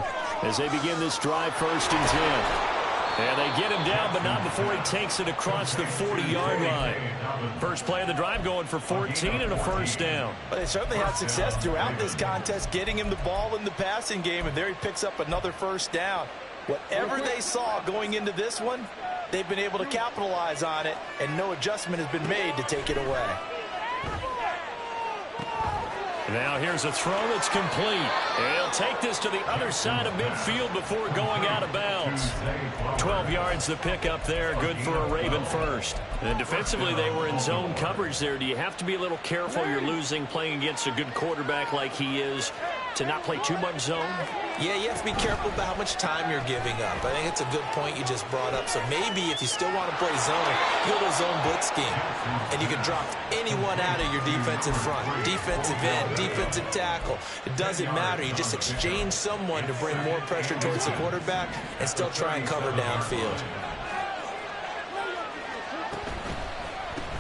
as they begin this drive 1st and 10. And they get him down, but not before he takes it across the 40-yard line. First play of the drive going for 14 and a first down. But they certainly had success throughout this contest, getting him the ball in the passing game, and there he picks up another first down. Whatever they saw going into this one, they've been able to capitalize on it, and no adjustment has been made to take it away. Now here's a throw that's complete. He'll take this to the other side of midfield before going out of bounds. 12 yards the pickup there, good for a Raven first. And defensively, they were in zone coverage there. Do you have to be a little careful? You're losing, playing against a good quarterback like he is, to not play too much zone? Yeah, you have to be careful about how much time you're giving up. I think it's a good point you just brought up. So maybe if you still want to play zone, go to zone blitz scheme. And you can drop anyone out of your defensive front. Defensive end, defensive tackle. It doesn't matter. You just exchange someone to bring more pressure towards the quarterback and still try and cover downfield.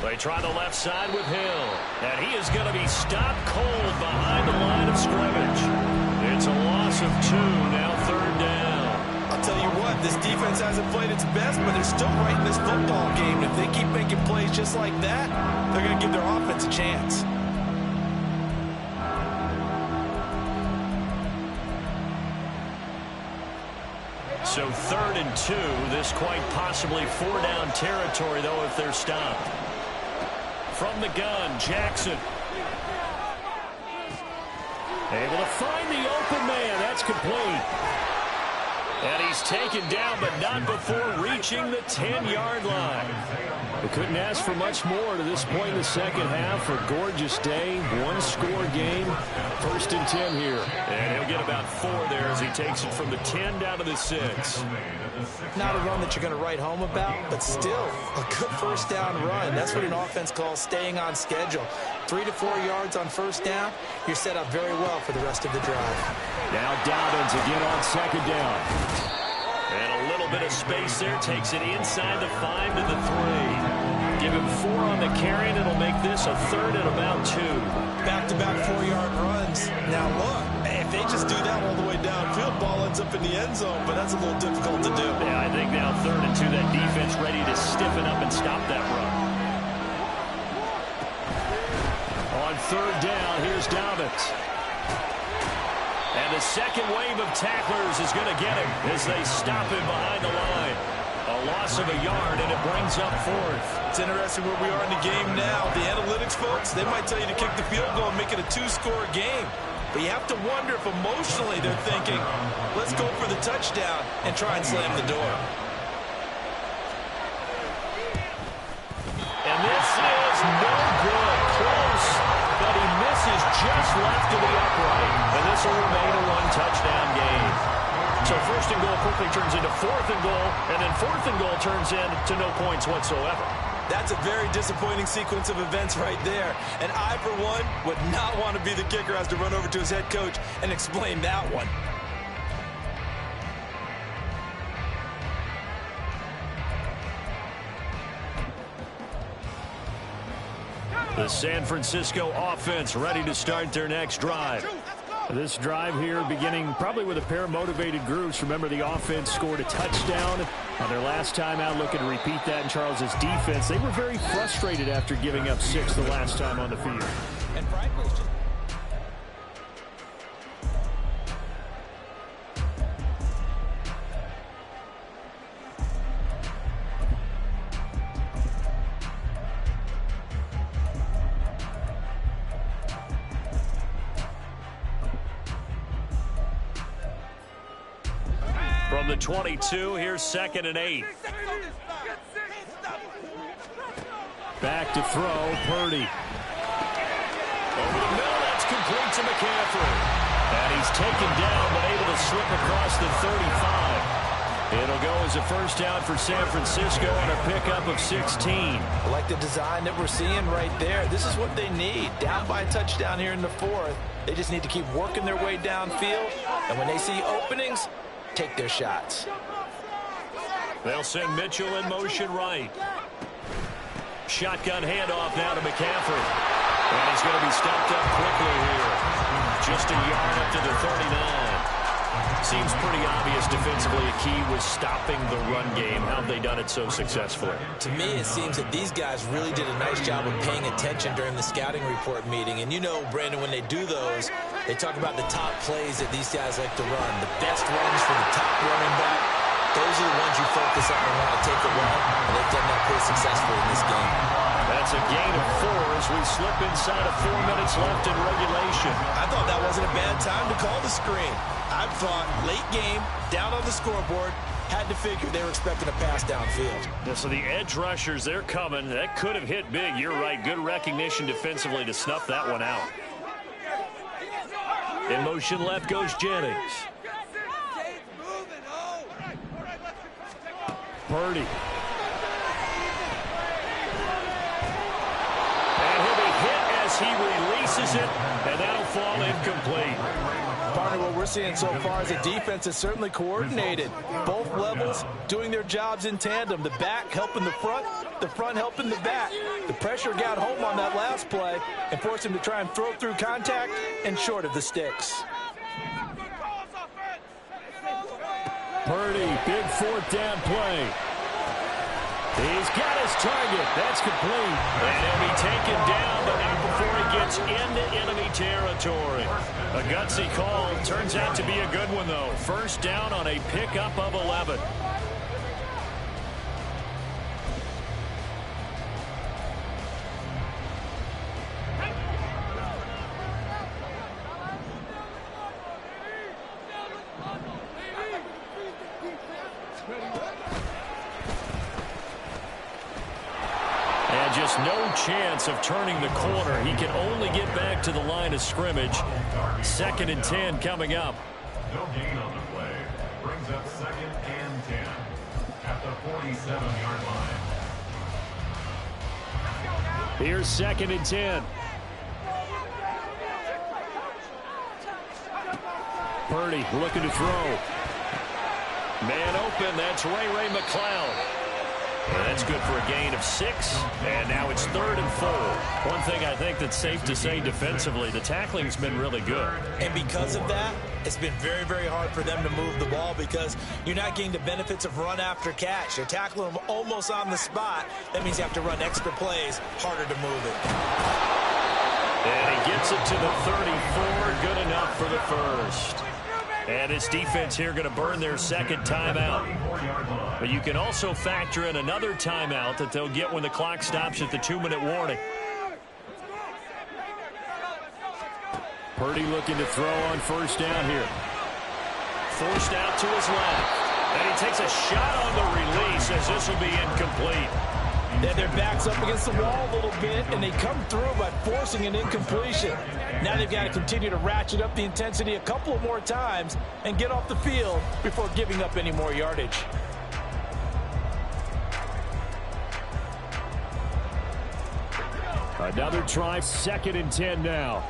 They try the left side with Hill. And he is going to be stopped cold behind the line of scrimmage. It's a loss of 2, now third down. I'll tell you what, this defense hasn't played its best, but they're still right in this football game. If they keep making plays just like that, they're going to give their offense a chance. So 3rd and 2, this quite possibly 4-down territory, though, if they're stopped. From the gun, Jackson. Able to find the open man. That's complete. And he's taken down, but not before reaching the 10-yard line. We couldn't ask for much more to this point in the second half. A gorgeous day, one-score game. 1st and 10 here. And he'll get about 4 there as he takes it from the 10 down to the 6. Not a run that you're going to write home about, but still a good first down run. That's what an offense calls staying on schedule. 3 to 4 yards on first down, you're set up very well for the rest of the drive. Now Dobbins again on 2nd down. And a little bit of space there, takes it inside the 5 to the 3. Give him 4 on the carry, and it'll make this a 3rd and about 2. Back-to-back 4-yard runs. Now look, if they just do that all the way downfield, ball ends up in the end zone, but that's a little difficult to do. Yeah, I think now 3rd and 2, that defense ready to stiffen up and stop that run. On 3rd down, here's Dobbins. And the second wave of tacklers is going to get him as they stop him behind the line. A loss of a yard, and it brings up 4th. It's interesting where we are in the game now. The analytics folks, they might tell you to kick the field goal and make it a 2-score game. But you have to wonder if emotionally they're thinking, let's go for the touchdown and try and slam the door. And this is no good. Close, but he misses just left of the upright. And this will remain a 1-touchdown game. So 1st and goal quickly turns into 4th and goal, and then 4th and goal turns into no points whatsoever. That's a very disappointing sequence of events right there. And I, for one, would not want to be the kicker who has to run over to his head coach and explain that one. The San Francisco offense ready to start their next drive. This drive here beginning probably with a pair of motivated groups. Remember, the offense scored a touchdown on their last time out. Looking to repeat that in Charles's defense. They were very frustrated after giving up 6 the last time on the field. And frankly, it's just... From the 22, here's 2nd and 8. Back to throw, Purdy. Over the middle, that's complete to McCaffrey. And he's taken down, but able to slip across the 35. It'll go as a first down for San Francisco on a pickup of 16. I like the design that we're seeing right there. This is what they need. Down by a touchdown here in the 4th. They just need to keep working their way downfield. And when they see openings, take their shots. They'll send Mitchell in motion right. Shotgun handoff now to McCaffrey. And he's going to be stopped up quickly here. Just a yard up to the 39. Seems pretty obvious defensively a key was stopping the run game. How have they done it so successfully? To me, it seems that these guys really did a nice job of paying attention during the scouting report meeting. And you know, Brandon, when they do those, they talk about the top plays that these guys like to run. The best runs for the top running back. Those are the ones you focus on and want to take a run. And they've done that pretty successfully in this game. That's a gain of 4 as we slip inside of 4 minutes left in regulation. I thought that wasn't a bad time to call the screen. I thought late game, down on the scoreboard, had to figure they were expecting a pass downfield. Yeah, so the edge rushers, they're coming. That could have hit big. You're right. Good recognition defensively to snuff that one out. In motion left goes Jennings. Purdy. He releases it, and that'll fall incomplete. Partner, what we're seeing so far is the defense is certainly coordinated. Both levels doing their jobs in tandem. The back helping the front helping the back. The pressure got home on that last play and forced him to try and throw through contact and short of the sticks. Purdy, big 4th down play. He's got his target. That's complete. And he'll be taken down, but not before he gets into enemy territory. A gutsy call. Turns out to be a good one, though. First down on a pickup of 11. Just no chance of turning the corner. He can only get back to the line of scrimmage. 2nd and 10 coming up. No gain on the play. Brings up 2nd and 10 at the 47-yard line. Here's 2nd and 10. Purdy looking to throw. Man open. That's Ray McCloud. That's good for a gain of 6, and now it's 3rd and 4. One thing I think that's safe to say defensively, the tackling's been really good. And because of that, it's been very, very hard for them to move the ball because you're not getting the benefits of run after catch. You're tackling them almost on the spot. That means you have to run extra plays, harder to move it. And he gets it to the 34, good enough for the first. And this defense here going to burn their 2nd timeout. But you can also factor in another timeout that they'll get when the clock stops at the 2-minute warning. Purdy looking to throw on 1st down here. Forced out to his left. And he takes a shot on the release as this will be incomplete. Then their backs up against the wall a little bit, and they come through by forcing an incompletion. Now they've got to continue to ratchet up the intensity a couple of more times and get off the field before giving up any more yardage. Another try, 2nd and 10 now.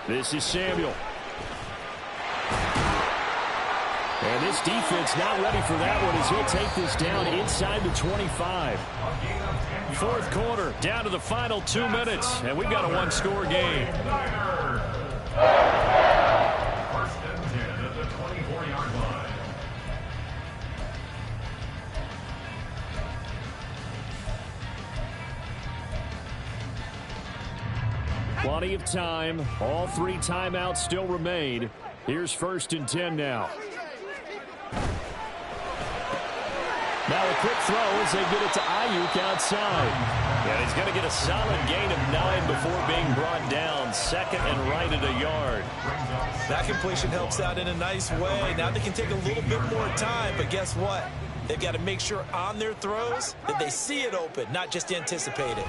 This is Samuel. And this defense not ready for that one as he'll take this down inside the 25. 4th quarter, down to the final 2 minutes, and we've got a 1-score game. 1st and 10 at the 24-yard line. Plenty of time. All 3 timeouts still remain. Here's 1st and 10 now. Now a quick throw as they get it to Ayuk outside. Yeah, he's going to get a solid gain of 9 before being brought down. 2nd and right at a yard. That completion helps out in a nice way. Now they can take a little bit more time, but guess what? They've got to make sure on their throws that they see it open, not just anticipate it.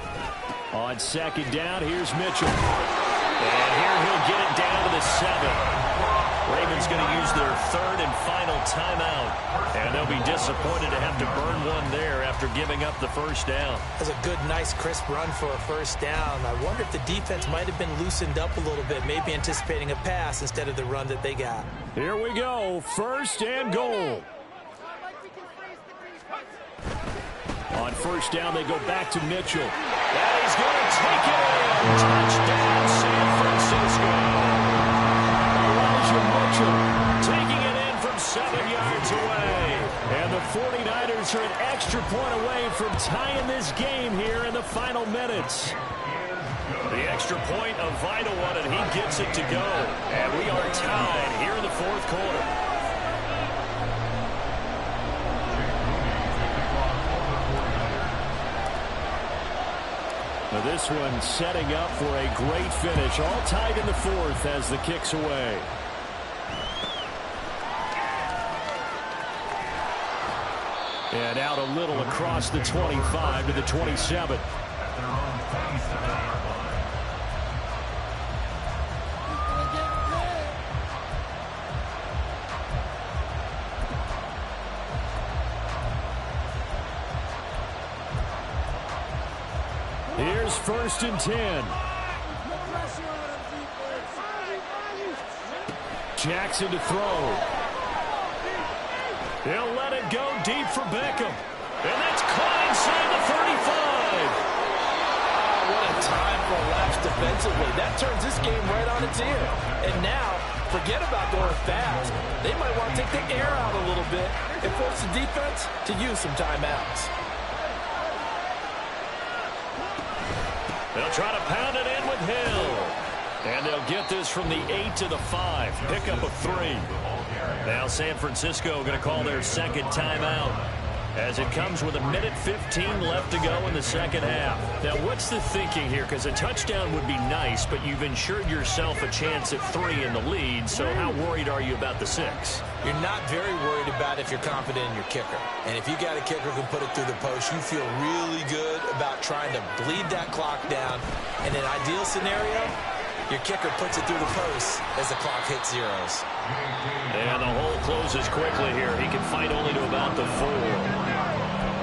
On 2nd down, here's Mitchell. And here he'll get it down to the 7. Ravens going to use their 3rd and final timeout. And they'll be disappointed to have to burn one there after giving up the 1st down. That's a good, nice, crisp run for a 1st down. I wonder if the defense might have been loosened up a little bit, maybe anticipating a pass instead of the run that they got. Here we go, 1st and goal. On 1st down, they go back to Mitchell. And he's going to take it in. Touchdown, San Francisco. Elijah Mitchell taking it in from 7 yards away. And the 49ers are an extra point away from tying this game here in the final minutes. The extra point, a vital one, and he gets it to go. And we are tied here in the fourth quarter. Now this one setting up for a great finish. All tied in the fourth as the kick's away. And out a little across the 25 to the 27. Here's 1st and 10. Jackson to throw. He'll let it go deep for Beckham. And that's caught inside the 35. What a time for a lapse defensively. That turns this game right on its ear. And now, forget about going fast. They might want to take the air out a little bit and force the defense to use some timeouts. They'll try to pound it in with Hill. And they'll get this from the 8 to the 5. Pickup of 3. Now San Francisco going to call their second timeout as it comes with 1:15 left to go in the second half. Now, what's the thinking here? Because a touchdown would be nice, but you've ensured yourself a chance at 3 in the lead, so how worried are you about the 6? You're not very worried about if you're confident in your kicker. And if you got a kicker who can put it through the post, you feel really good about trying to bleed that clock down. In an ideal scenario, your kicker puts it through the post as the clock hits zeros. And the hole closes quickly here. He can fight only to about the 4.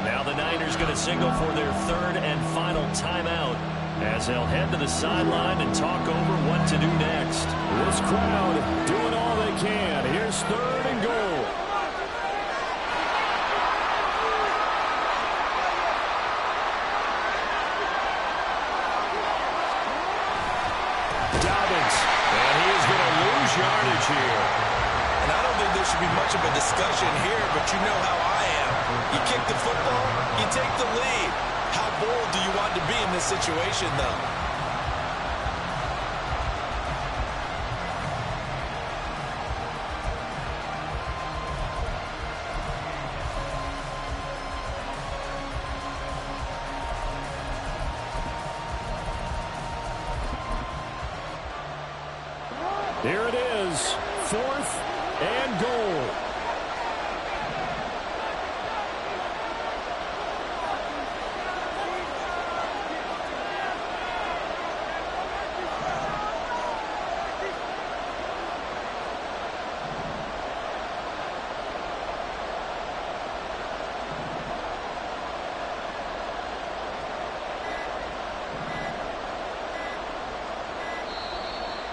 Now the Niners going to signal for their third and final timeout as they'll head to the sideline and talk over what to do next. This crowd doing all they can. Here's 3rd and goal. Dobbins, and he is going to lose yardage here. And I don't think there should be much of a discussion here, but you know how I am. You kick the football, you take the lead. How bold do you want to be in this situation, though? Here it is, 4th and goal.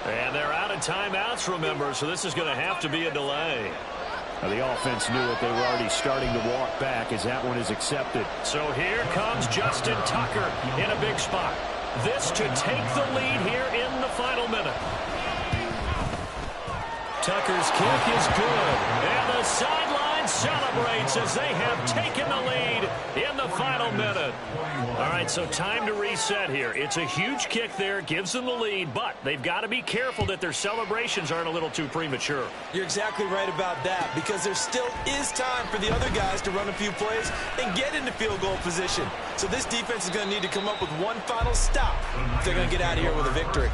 And they're out of timeouts, remember, so this is going to have to be a delay. Now, the offense knew it. They were already starting to walk back as that one is accepted. So here comes Justin Tucker in a big spot. This to take the lead here in the final minute. Tucker's kick is good. And the sideline celebrates as they have taken the lead in the final minute. All right, so time to reset here. It's a huge kick there, gives them the lead, but they've got to be careful that their celebrations aren't a little too premature. You're exactly right about that, because there still is time for the other guys to run a few plays and get into field goal position. So this defense is going to need to come up with one final stop if they're going to get out of here with a victory.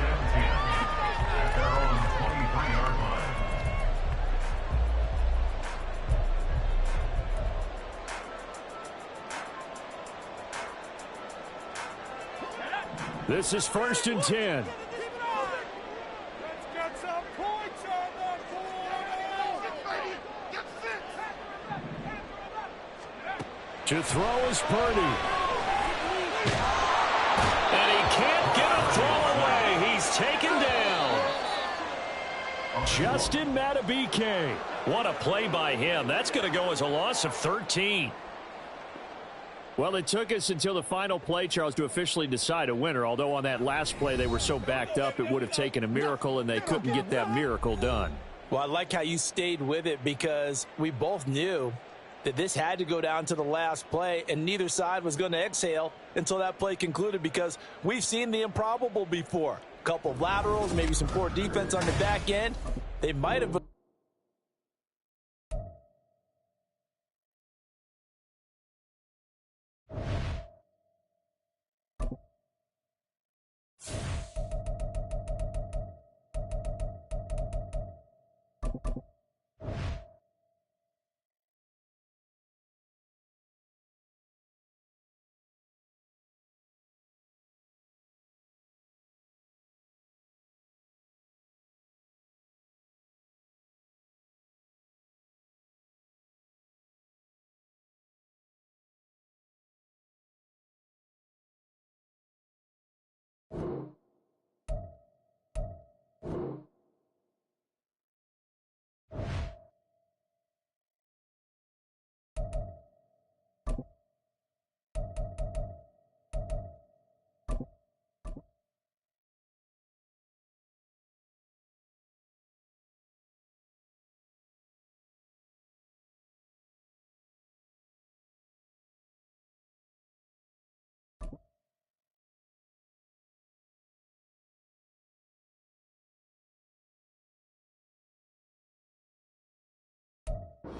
This is 1st and 10. To throw is Purdy. And he can't get a throw away. He's taken down. Justin Madubuike. What a play by him. That's going to go as a loss of 13. Well, it took us until the final play, Charles, to officially decide a winner, although on that last play they were so backed up it would have taken a miracle, and they couldn't get that miracle done. Well, I like how you stayed with it because we both knew that this had to go down to the last play, and neither side was going to exhale until that play concluded because we've seen the improbable before. A couple of laterals, maybe some poor defense on the back end. They might have...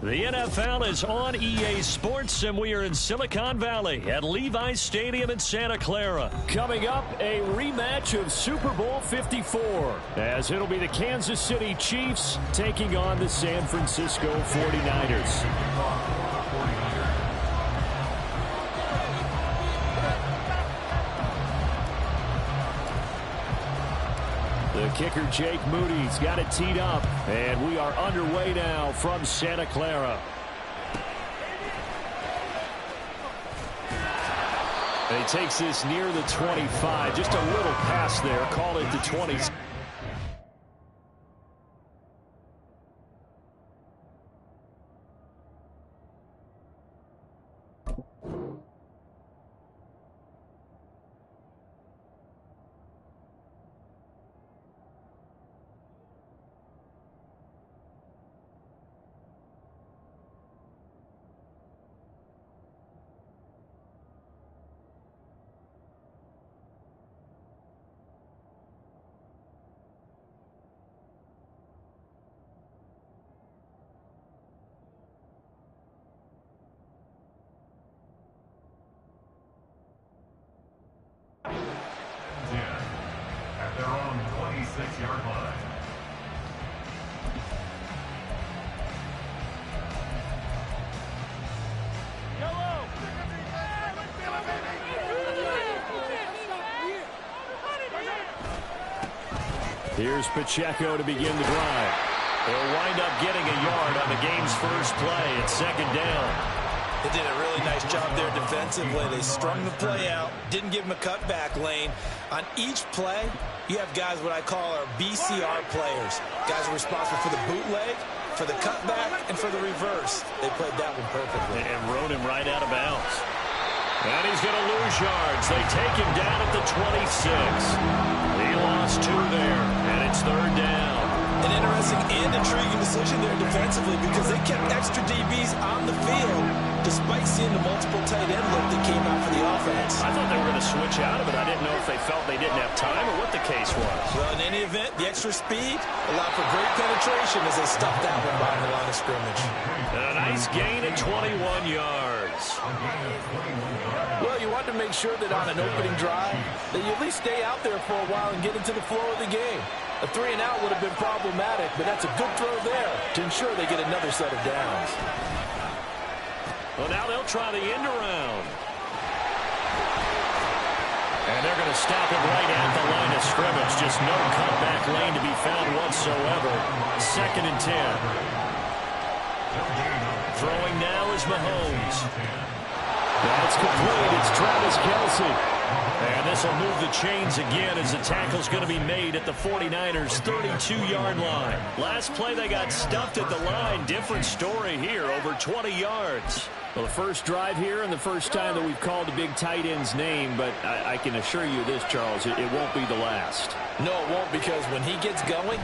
The NFL is on EA Sports, and we are in Silicon Valley at Levi's Stadium in Santa Clara. Coming up, a rematch of Super Bowl 54, as it'll be the Kansas City Chiefs taking on the San Francisco 49ers. The kicker, Jake Moody's got it teed up, and we are underway now from Santa Clara. And he takes this near the 25, just a little pass there, call it the 20. At their own 26-yard line. Here's Pacheco to begin the drive. They'll wind up getting a yard on the game's first play at second down. They did a really nice job there defensively. They strung the play out, didn't give him a cutback lane. On each play, you have guys what I call our BCR players. Guys are responsible for the bootleg, for the cutback, and for the reverse. They played that one perfectly. And rode him right out of bounds. And he's going to lose yards. They take him down at the 26. He lost 2 there, and it's third down. An interesting and intriguing decision there defensively because they kept extra DBs on the field despite seeing the multiple tight end look that came out for the offense. I thought they were going to switch out of it. I didn't know if they felt they didn't have time or what the case was. Well, in any event, the extra speed allowed for great penetration as they stuffed that one behind the line of scrimmage. And a nice gain at 21 yards. Well, you want to make sure that on an opening drive that you at least stay out there for a while and get into the flow of the game. A 3-and-out would have been problematic, but that's a good throw there to ensure they get another set of downs. Well, now they'll try the end around. And they're going to stop him right at the line of scrimmage. Just no cutback lane to be found whatsoever. Second and 10. Throwing now is Mahomes. That's complete. It's Travis Kelce. And this will move the chains again as the tackle's going to be made at the 49ers' 32-yard line. Last play, they got stuffed at the line. Different story here, over 20 yards. Well, the first drive here and the first time that we've called the big tight end's name, but I can assure you this, Charles, it won't be the last. No, it won't, because when he gets going,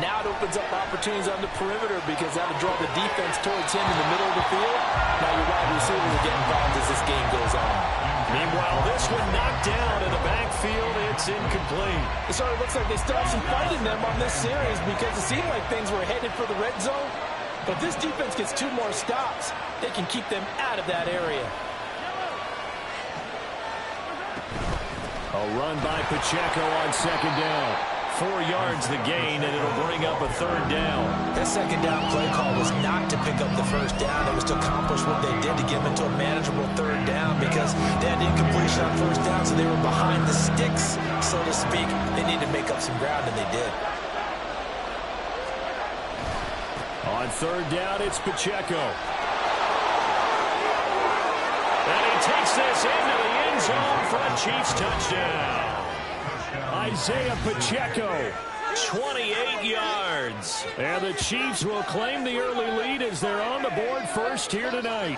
Now it opens up opportunities on the perimeter because that'll draw the defense towards him in the middle of the field. Now your wide receivers are getting involved as this game goes on. Meanwhile, this one knocked down in the backfield. It's incomplete. It sort of looks like they still have some fight in them on this series because it seemed like things were headed for the red zone. But this defense gets 2 more stops. They can keep them out of that area. A run by Pacheco on second down. 4 yards the gain, and it'll bring up a third down. That second down play call was not to pick up the first down. It was to accomplish what they did to get them into a manageable third down because they had incompletion on first down, so they were behind the sticks, so to speak. They needed to make up some ground, and they did. On third down, it's Pacheco. And he takes this into the end zone for a Chiefs touchdown. Isaiah Pacheco. 28 yards. And the Chiefs will claim the early lead as they're on the board first here tonight.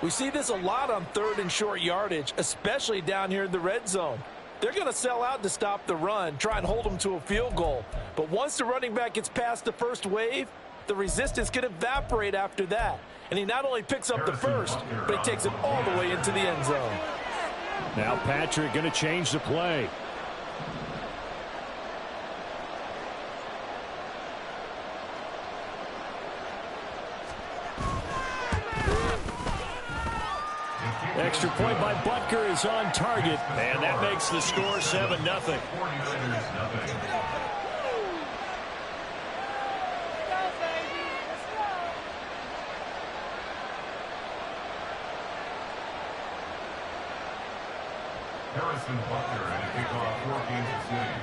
We see this a lot on third and short yardage, especially down here in the red zone. They're going to sell out to stop the run, try and hold them to a field goal. But once the running back gets past the first wave, the resistance can evaporate after that. And he not only picks up the first, but he takes it all the way into the end zone. Now Patrick going to change the play. Extra point by Butker is on target. And that makes the score 7-0. Harrison Butker and a kickoff for Kansas City.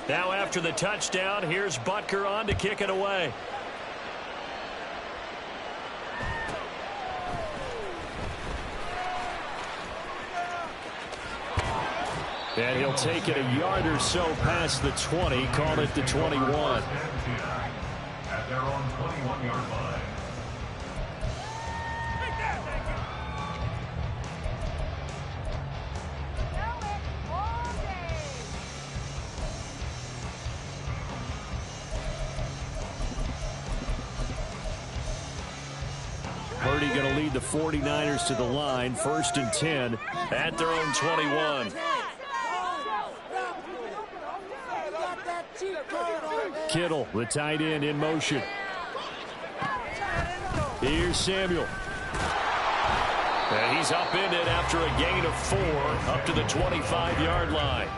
Now after the touchdown, here's Butker on to kick it away. And he'll take it a yard or so past the 20, call it the 21. At their own 21-yard line. Purdy going to lead the 49ers to the line, 1st and 10 at their own 21. Kittle, the tight end, in motion. Here's Samuel. And he's upended after a gain of 4 up to the 25-yard line.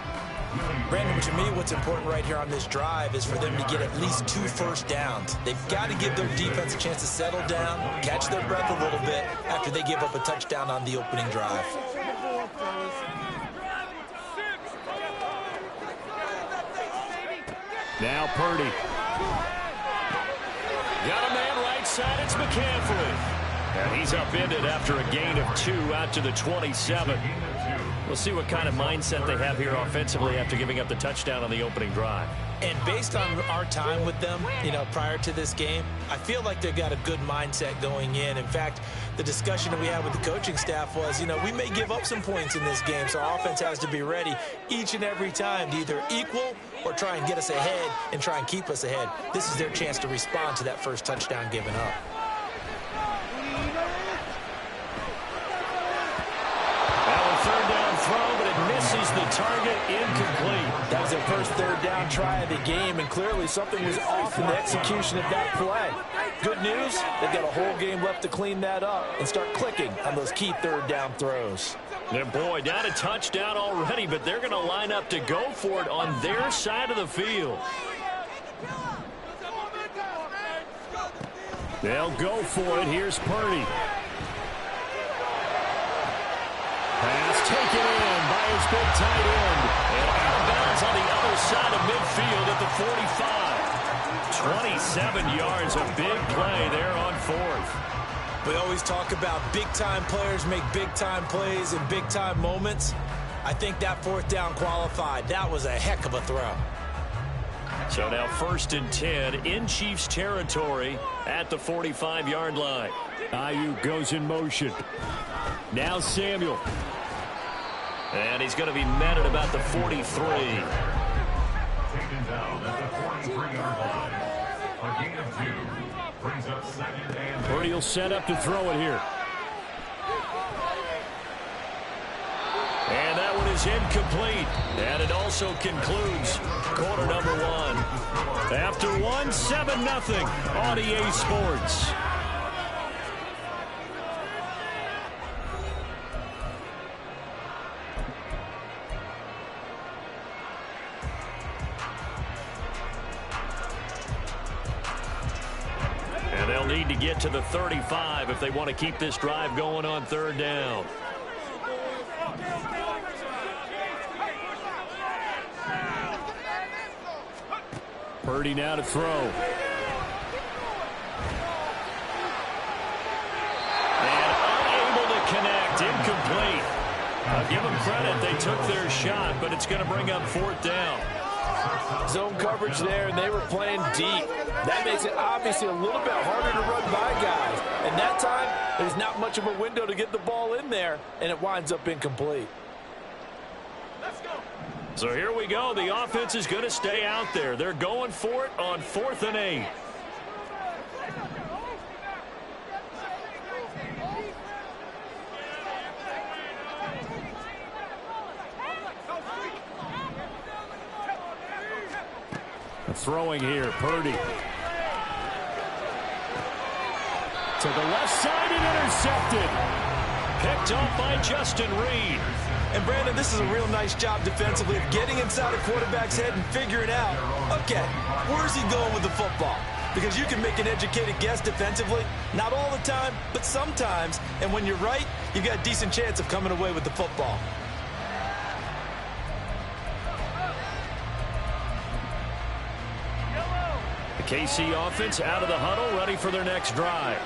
Brandon, to me, what's important right here on this drive is for them to get at least 2 first downs. They've got to give their defense a chance to settle down, catch their breath a little bit after they give up a touchdown on the opening drive. Now Purdy. Got a man right side. It's McCaffrey. And he's upended after a gain of 2 out to the 27. We'll see what kind of mindset they have here offensively after giving up the touchdown on the opening drive. And based on our time with them, prior to this game, I feel like they've got a good mindset going in. In fact, the discussion that we had with the coaching staff was, we may give up some points in this game, so our offense has to be ready each and every time to either equal or try and get us ahead and try and keep us ahead. This is their chance to respond to that first touchdown given up. Third down throw, but it misses the target, incomplete. That was their first third down try of the game, and clearly something was off in the execution of that play. Good news, they've got a whole game left to clean that up and start clicking on those key third down throws. And boy, not a touchdown already, but they're going to line up to go for it on their side of the field. They'll go for it. Here's Purdy. Pass taken in by his big tight end. And out of bounds on the other side of midfield at the 45. 27 yards, a big play there on 4th. We always talk about big-time players make big-time plays in big-time moments. I think that 4th down qualified. That was a heck of a throw. So now 1st and 10 in Chiefs territory at the 45-yard line. Ayuk goes in motion. Now Samuel. And he's going to be met at about the 43. down at the 43-yard line. A gain of 2 brings up 2nd and 8. Purdy will set up to throw it here. And that one is incomplete. And it also concludes quarter number 1. After 1, 7-0 on EA Sports. And they'll need to get to the 35 if they want to keep this drive going on 3rd down. Purdy now to throw. And unable to connect. Incomplete. I'll give them credit. They took their shot, but it's going to bring up 4th down. Zone coverage there, and they were playing deep. That makes it obviously a little bit harder to run by guys. And that time, there's not much of a window to get the ball in there, and it winds up incomplete. So here we go. The offense is going to stay out there. They're going for it on 4th and 8. Throwing here, Purdy. To the left side and intercepted. Picked off by Justin Reed. And Brandon, this is a real nice job defensively of getting inside a quarterback's head and figuring out, okay, where's he going with the football? Because you can make an educated guess defensively, not all the time, but sometimes. And when you're right, you've got a decent chance of coming away with the football. The KC offense out of the huddle, ready for their next drive.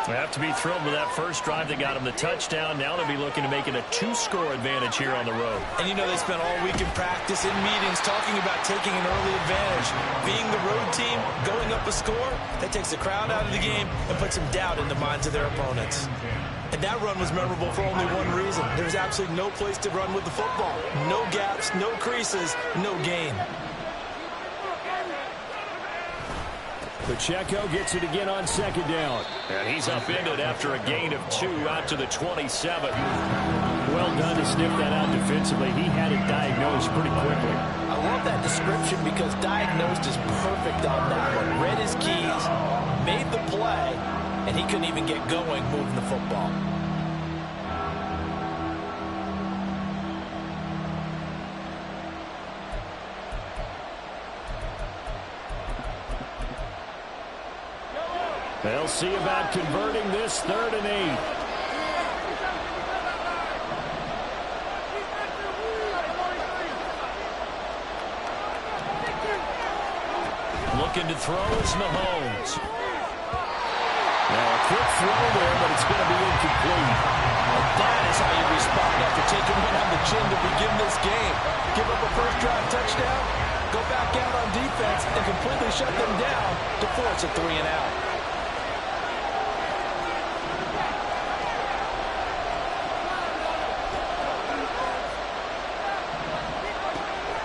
They have to be thrilled with that first drive that got them the touchdown. Now they'll be looking to make it a 2-score advantage here on the road. And you know they spent all week in practice, in meetings, talking about taking an early advantage. Being the road team, going up a score, that takes the crowd out of the game and puts some doubt in the minds of their opponents. And that run was memorable for only one reason. There was absolutely no place to run with the football. No gaps, no creases, no gain. Pacheco gets it again on 2nd down. And he's upended after a gain of 2 out to the 27. Well done to sniff that out defensively. He had it diagnosed pretty quickly. I love that description because diagnosed is perfect on that one. Read his keys, made the play, and he couldn't even get going moving the football. They'll see about converting this 3rd and 8. Looking to throw is Mahomes. Now a quick throw there, but it's going to be incomplete. And that is how you respond after taking one on the chin to begin this game. Give up a first-drive touchdown, go back out on defense, and completely shut them down to force a 3-and-out.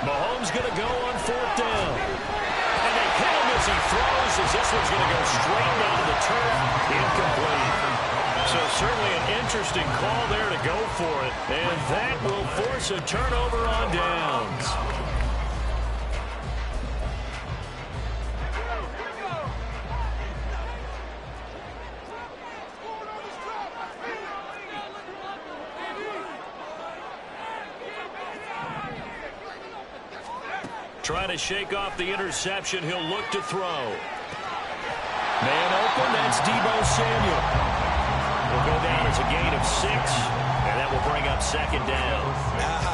Mahomes going to go on 4th down. And they hit him as he throws, as this one's going to go straight down to the turf. Incomplete. So certainly an interesting call there to go for it. And that will force a turnover on downs. Trying to shake off the interception. He'll look to throw. Man open. That's Deebo Samuel. Will go down as a gain of 6. And that will bring up 2nd down.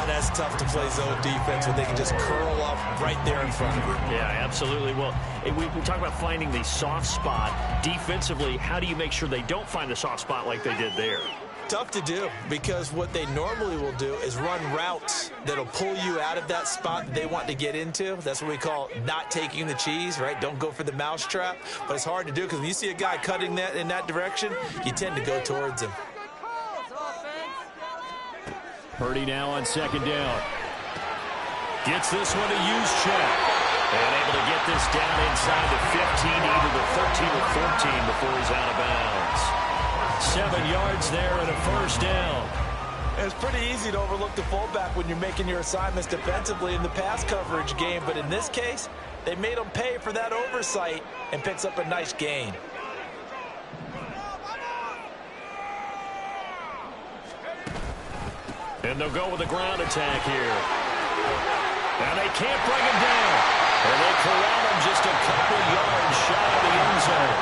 That's tough to play zone defense when they can just curl up right there in front of you. Yeah, absolutely. Well, we talk about finding the soft spot. Defensively, how do you make sure they don't find the soft spot like they did there? Tough to do because what they normally will do is run routes that'll pull you out of that spot that they want to get into. That's what we call not taking the cheese, right? Don't go for the mousetrap. But it's hard to do because when you see a guy cutting that in that direction, you tend to go towards him. Purdy now on 2nd down. Gets this one to use check. And able to get this down inside the 15, either the 13 or 14 before he's out of bounds. 7 yards there and a first down. It's pretty easy to overlook the fullback when you're making your assignments defensively in the pass coverage game, but in this case, they made him pay for that oversight and picks up a nice gain. And they'll go with a ground attack here. And they can't bring him down. And they corral him just a couple yards shy of the end zone.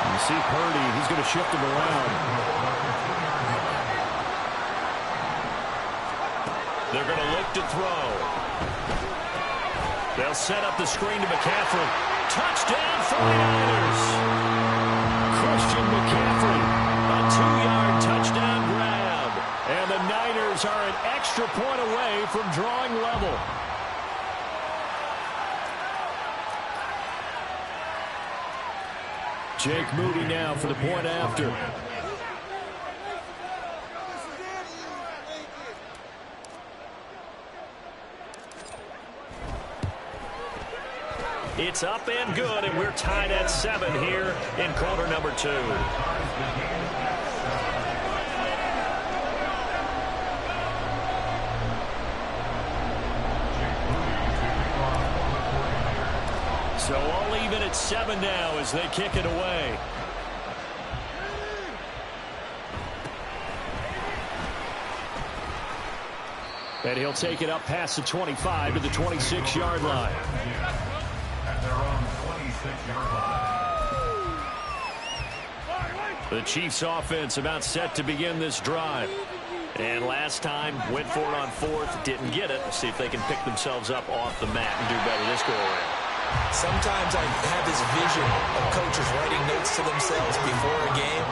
You see Purdy, he's going to shift him around. They're going to look to throw. They'll set up the screen to McCaffrey. Touchdown 49ers. Christian McCaffrey, a 2-yard touchdown grab. And the Niners are an extra point away from drawing level. Jake Moody now for the point after. It's up and good, and we're tied at 7 here in quarter number 2. So all even at 7 now as they kick it away. And he'll take it up past the 25 to the 26-yard line. At their own 26-yard line. The Chiefs offense about set to begin this drive. And last time went for it on 4th, didn't get it. See if they can pick themselves up off the mat and do better this go around. Sometimes I have this vision of coaches writing notes to themselves before a game,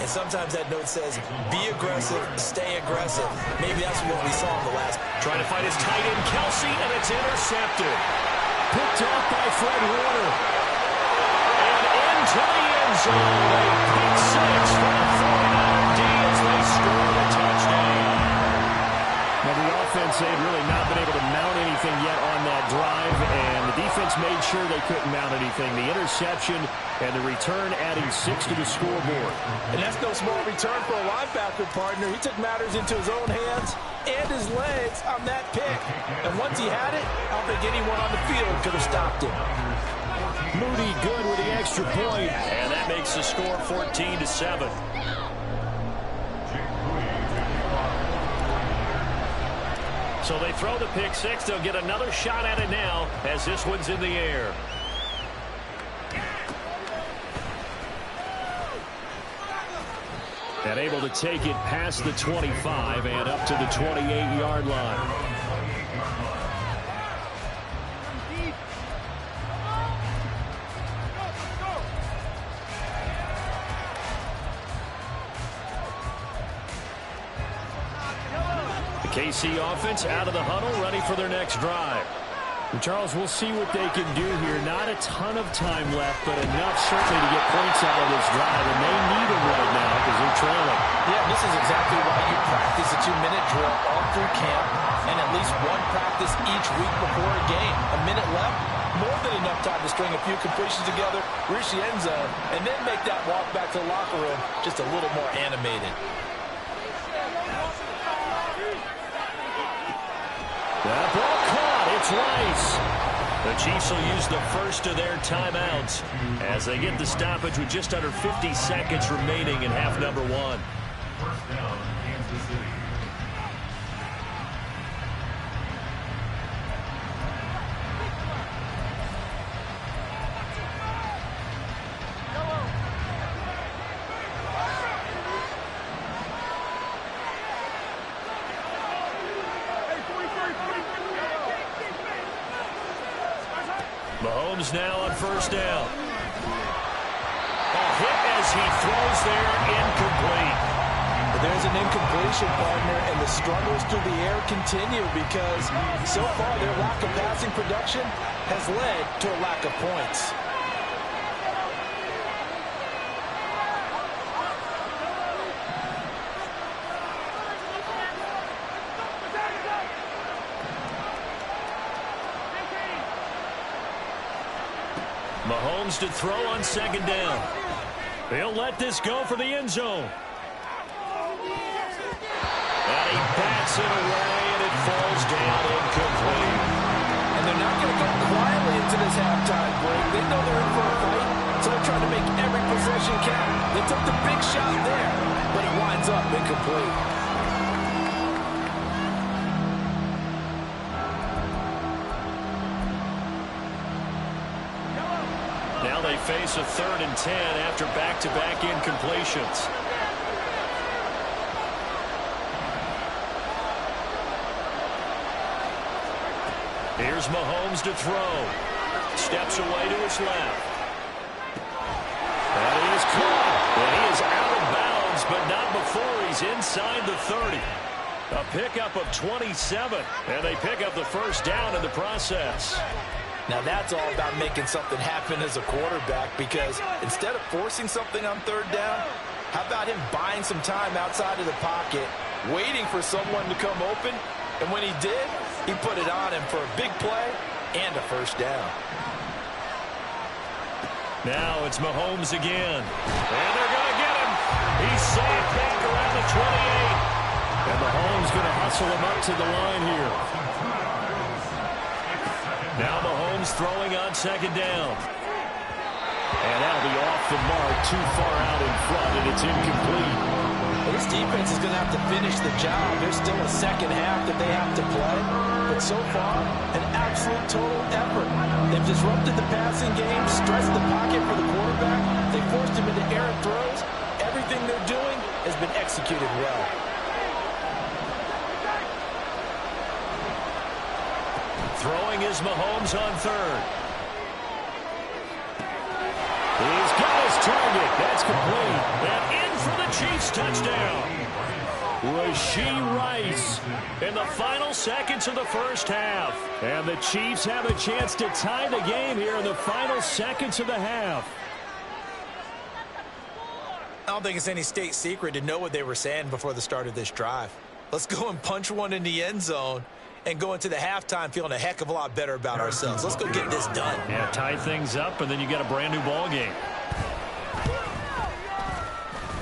and sometimes that note says, be aggressive, stay aggressive. Maybe that's what we saw in the last. Trying to find his tight end, Kelsey, and it's intercepted. Picked off by Fred Warner. And into the end zone. A pick 6 for the 49er D as they score the touchdown. Now the offense, they had really not been able to mount anything yet on that drive, and the defense made sure they couldn't mount anything. The interception and the return adding 6 to the scoreboard. And that's no small return for a linebacker partner. He took matters into his own hands and his legs on that pick. And once he had it, I don't think anyone on the field could have stopped him. Moody good with the extra point. And that makes the score 14-7. So they throw the pick 6. They'll get another shot at it now as this one's in the air. And able to take it past the 25 and up to the 28-yard line. KC offense out of the huddle, ready for their next drive. And Charles, we'll see what they can do here. Not a ton of time left, but enough certainly to get points out of this drive, and they need them right now because they're trailing. Yeah, this is exactly why you practice a 2-minute drill all through camp and at least one practice each week before a game. A minute left, more than enough time to string a few completions together, reach the end zone, and then make that walk back to the locker room just a little more animated. That ball caught. It's Rice. The Chiefs will use the first of their timeouts as they get the stoppage with just under 50 seconds remaining in half number 1. First down, Kansas City. Mahomes now on first down. A hit as he throws there, incomplete. But there's an incompletion, partner, and the struggles through the air continue because so far their lack of passing production has led to a lack of points. Mahomes to throw on second down. He'll let this go for the end zone. And he bats it away, and it falls down incomplete. And they're not going to go quietly into this halftime break. They know they're in for a fight, so they're trying to make every possession count. They took the big shot there, but it winds up incomplete. Now they face a 3rd and 10 after back-to-back incompletions. Here's Mahomes to throw. Steps away to his left. And he is caught. And he is out of bounds, but not before he's inside the 30. A pickup of 27. And they pick up the first down in the process. Now that's all about making something happen as a quarterback, because instead of forcing something on 3rd down, how about him buying some time outside of the pocket, waiting for someone to come open, and when he did, he put it on him for a big play and a first down. Now it's Mahomes again. And they're going to get him. He's safe back around the 28. And Mahomes going to hustle him up to the line here. Now Mahomes throwing on second down. And that'll be off the mark, too far out in front, and it's incomplete. Well, this defense is going to have to finish the job. There's still a second half that they have to play. But so far, an absolute total effort. They've disrupted the passing game, stressed the pocket for the quarterback. They forced him into errant throws. Everything they're doing has been executed well. Throwing is Mahomes on 3rd. He's got his target. That's complete. And in for the Chiefs touchdown. Rashee Rice in the final seconds of the first half. And the Chiefs have a chance to tie the game here in the final seconds of the half. I don't think it's any state secret to know what they were saying before the start of this drive. Let's go and punch one in the end zone and go into the halftime feeling a heck of a lot better about ourselves. Let's go get this done. Yeah, tie things up, and then you get a brand new ball game.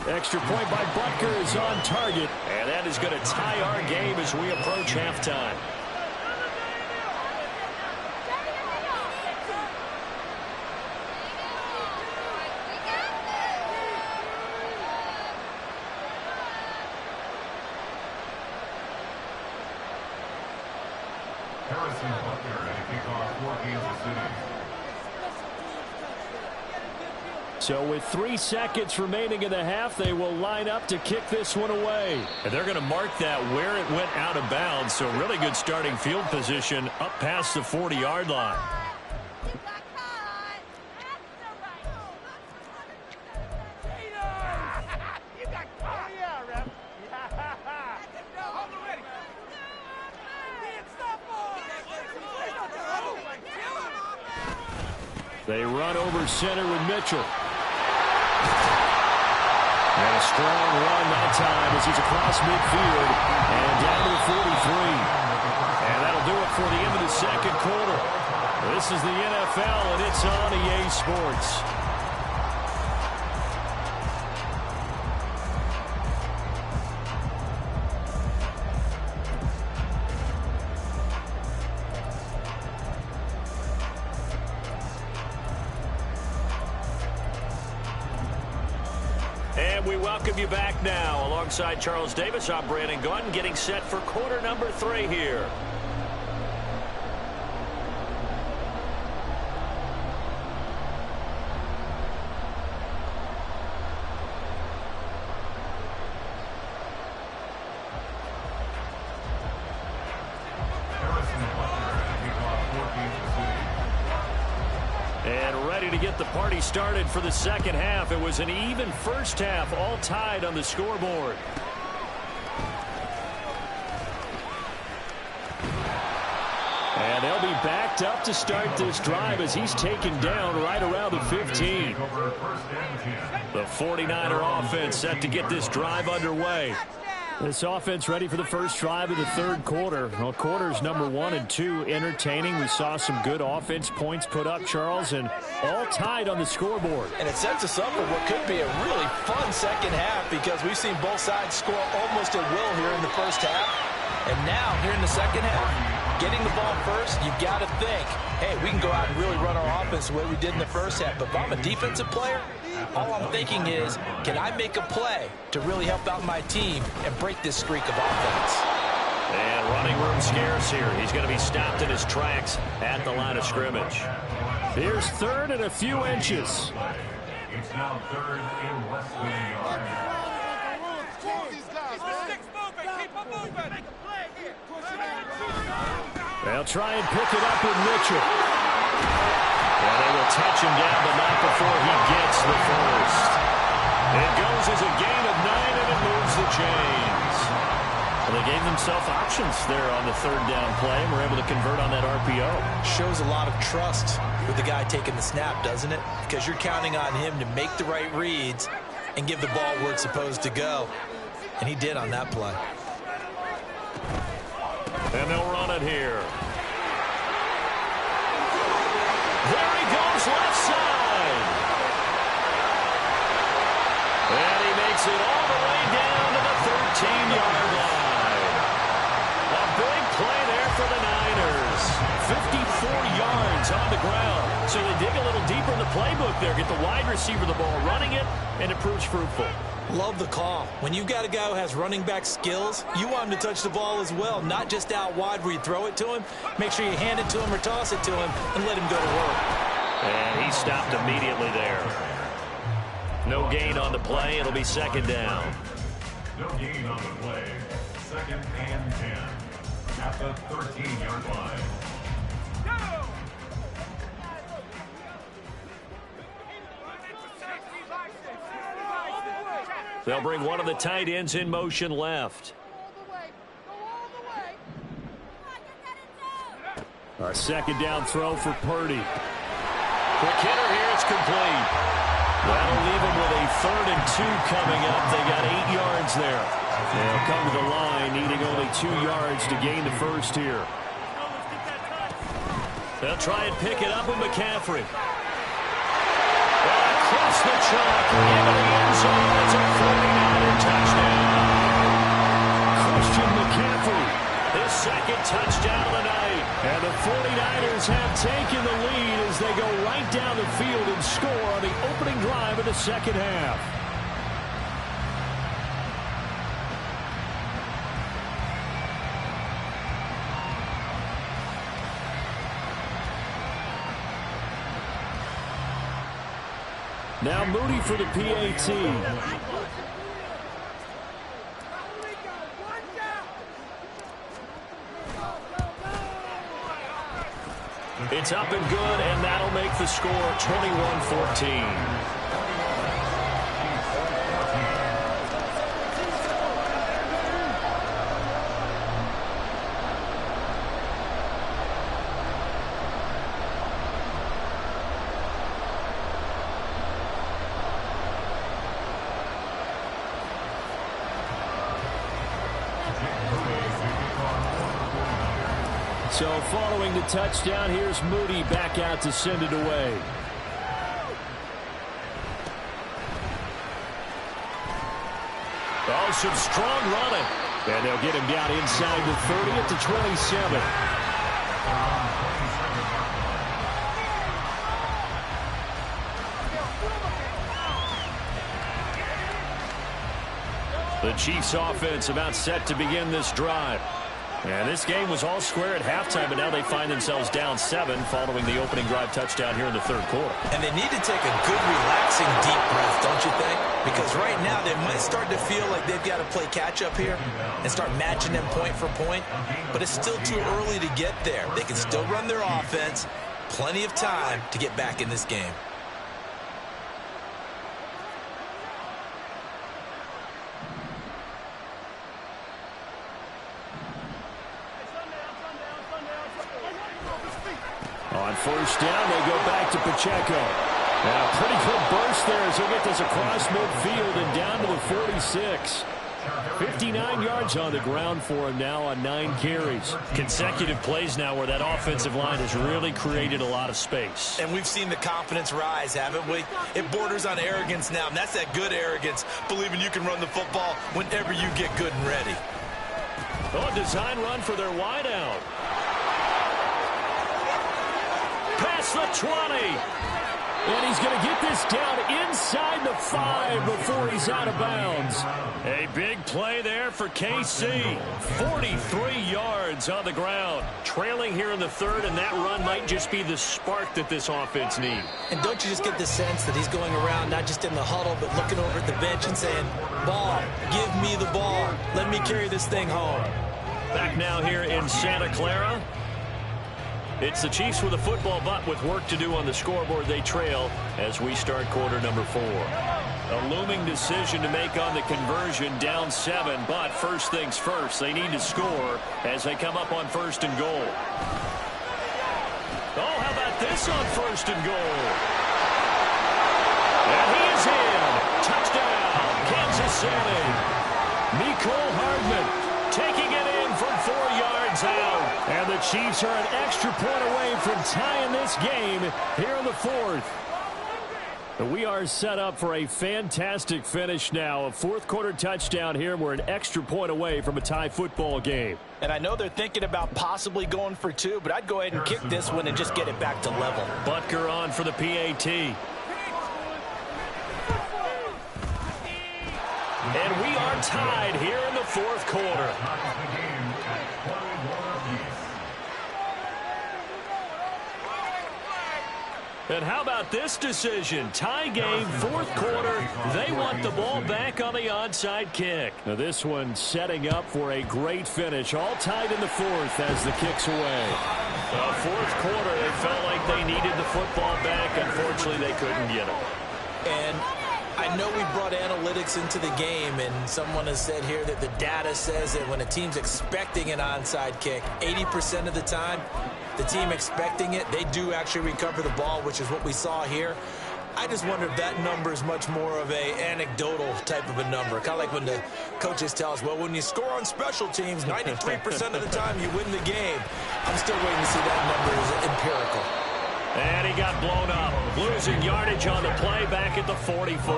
Extra point by Butker is on target, and that is going to tie our game as we approach halftime. So with 3 seconds remaining in the half, they will line up to kick this one away. And they're going to mark that where it went out of bounds. So really good starting field position up past the 40-yard line. They run over center with Mitchell. And a strong run that time as he's across midfield and down to the 43. And that'll do it for the end of the second quarter. This is the NFL, and it's on EA Sports. And we welcome you back now. Alongside Charles Davis, I'm Brandon Gaudin, getting set for quarter number 3 here. And ready to get the party started for the second half. It was an even first half, all tied on the scoreboard. And they'll be backed up to start this drive as he's taken down right around the 15. The 49er offense set to get this drive underway. This offense ready for the first drive of the third quarter. Well, quarters number 1 and 2 entertaining. We saw some good offense points put up, Charles, and all tied on the scoreboard. And it sets us up for what could be a really fun second half because we've seen both sides score almost at will here in the first half. And now, here in the second half, getting the ball first, you've got to think, hey, we can go out and really run our offense the way we did in the first half. But if I'm a defensive player, all I'm thinking is, can I make a play to really help out my team and break this streak of offense? And running room scarce here. He's going to be stopped in his tracks at the line of scrimmage. Here's third and a few inches. It's now third and less than a yard. They'll try and pick it up with Mitchell. And they will touch him down, but not before he gets the first. It goes as a gain of 9, and it moves the chains. Well, they gave themselves options there on the third down play, and were able to convert on that RPO. Shows a lot of trust with the guy taking the snap, doesn't it? Because you're counting on him to make the right reads and give the ball where it's supposed to go. And he did on that play. And they'll run it here. There he goes, left side. And he makes it all the way down to the 13-yard line. A big play there for the Niners. 54 yards on the ground. So they dig a little deeper in the playbook there, get the wide receiver the ball, running it, and it proves fruitful. Love the call. When you've got a guy who has running back skills, you want him to touch the ball as well, not just out wide where you throw it to him. Make sure you hand it to him or toss it to him and let him go to work. And he stopped immediately there. No gain on the play. It'll be second down. No gain on the play. Second and 10 at the 13-yard line. They'll bring one of the tight ends in motion left. A second down throw for Purdy. Quick hitter here, it's complete. That'll leave them with a 3rd and 2 coming up. They got 8 yards there. They'll come to the line, needing only 2 yards to gain the first here. They'll try and pick it up with McCaffrey. Across the chalk, into the end zone. It's a 49er touchdown. Christian McCaffrey, his second touchdown of the night. And the 49ers have taken the lead as they go right down the field and score on the opening drive of the second half. Now Moody for the PAT. It's up and good, and that'll make the score 21-14. So following the touchdown, here's Moody back out to send it away. Oh, some strong running. And they'll get him down inside the 30 at the 27. The Chiefs offense about set to begin this drive. And this game was all square at halftime, but now they find themselves down 7 following the opening drive touchdown here in the third quarter. And they need to take a good, relaxing, deep breath, don't you think? Because right now they might start to feel like they've got to play catch-up here and start matching them point for point. But it's still too early to get there. They can still run their offense. Plenty of time to get back in this game. On first down, they go back to Pacheco. And a pretty good burst there as he'll get this across midfield and down to the 46. 59 yards on the ground for him now on 9 carries. Consecutive plays now where that offensive line has really created a lot of space. And we've seen the confidence rise, haven't we? It borders on arrogance now, and that's that good arrogance, believing you can run the football whenever you get good and ready. Oh, design run for their wideout. Past the 20. And he's going to get this down inside the 5 before he's out of bounds. A big play there for KC. 43 yards on the ground. Trailing here in the third, and that run might just be the spark that this offense needs. And don't you just get the sense that he's going around, not just in the huddle, but looking over at the bench and saying, ball, give me the ball. Let me carry this thing home. Back now here in Santa Clara. It's the Chiefs with a football, but with work to do on the scoreboard. They trail as we start quarter number 4. A looming decision to make on the conversion, down 7. But first things first, they need to score as they come up on 1st and goal. Oh, how about this on 1st and goal? And he is in. Touchdown, Kansas City. Mecole Hardman taking it in from 4 yards out. And the Chiefs are an extra point away from tying this game here in the 4th. We are set up for a fantastic finish now. A 4th quarter touchdown here. We're an extra point away from a tie football game. And I know they're thinking about possibly going for 2, but I'd go ahead and kick this one and just get it back to level. Butker on for the PAT. And we are tied here in the 4th quarter. And how about this decision? Tie game, 4th quarter. They want the ball back on the onside kick. Now this one setting up for a great finish. All tied in the 4th as the kick's away. 4th quarter, they felt like they needed the football back. Unfortunately, they couldn't get it. And I know we brought analytics into the game, and someone has said here that the data says that when a team's expecting an onside kick, 80% of the time, the team expecting it, they do actually recover the ball, which is what we saw here. I just wonder if that number is much more of a anecdotal type of a number. Kind of like when the coaches tell us, well, when you score on special teams, 93% of the time you win the game. I'm still waiting to see that number is empirical. And he got blown up. Losing yardage on the play back at the 44.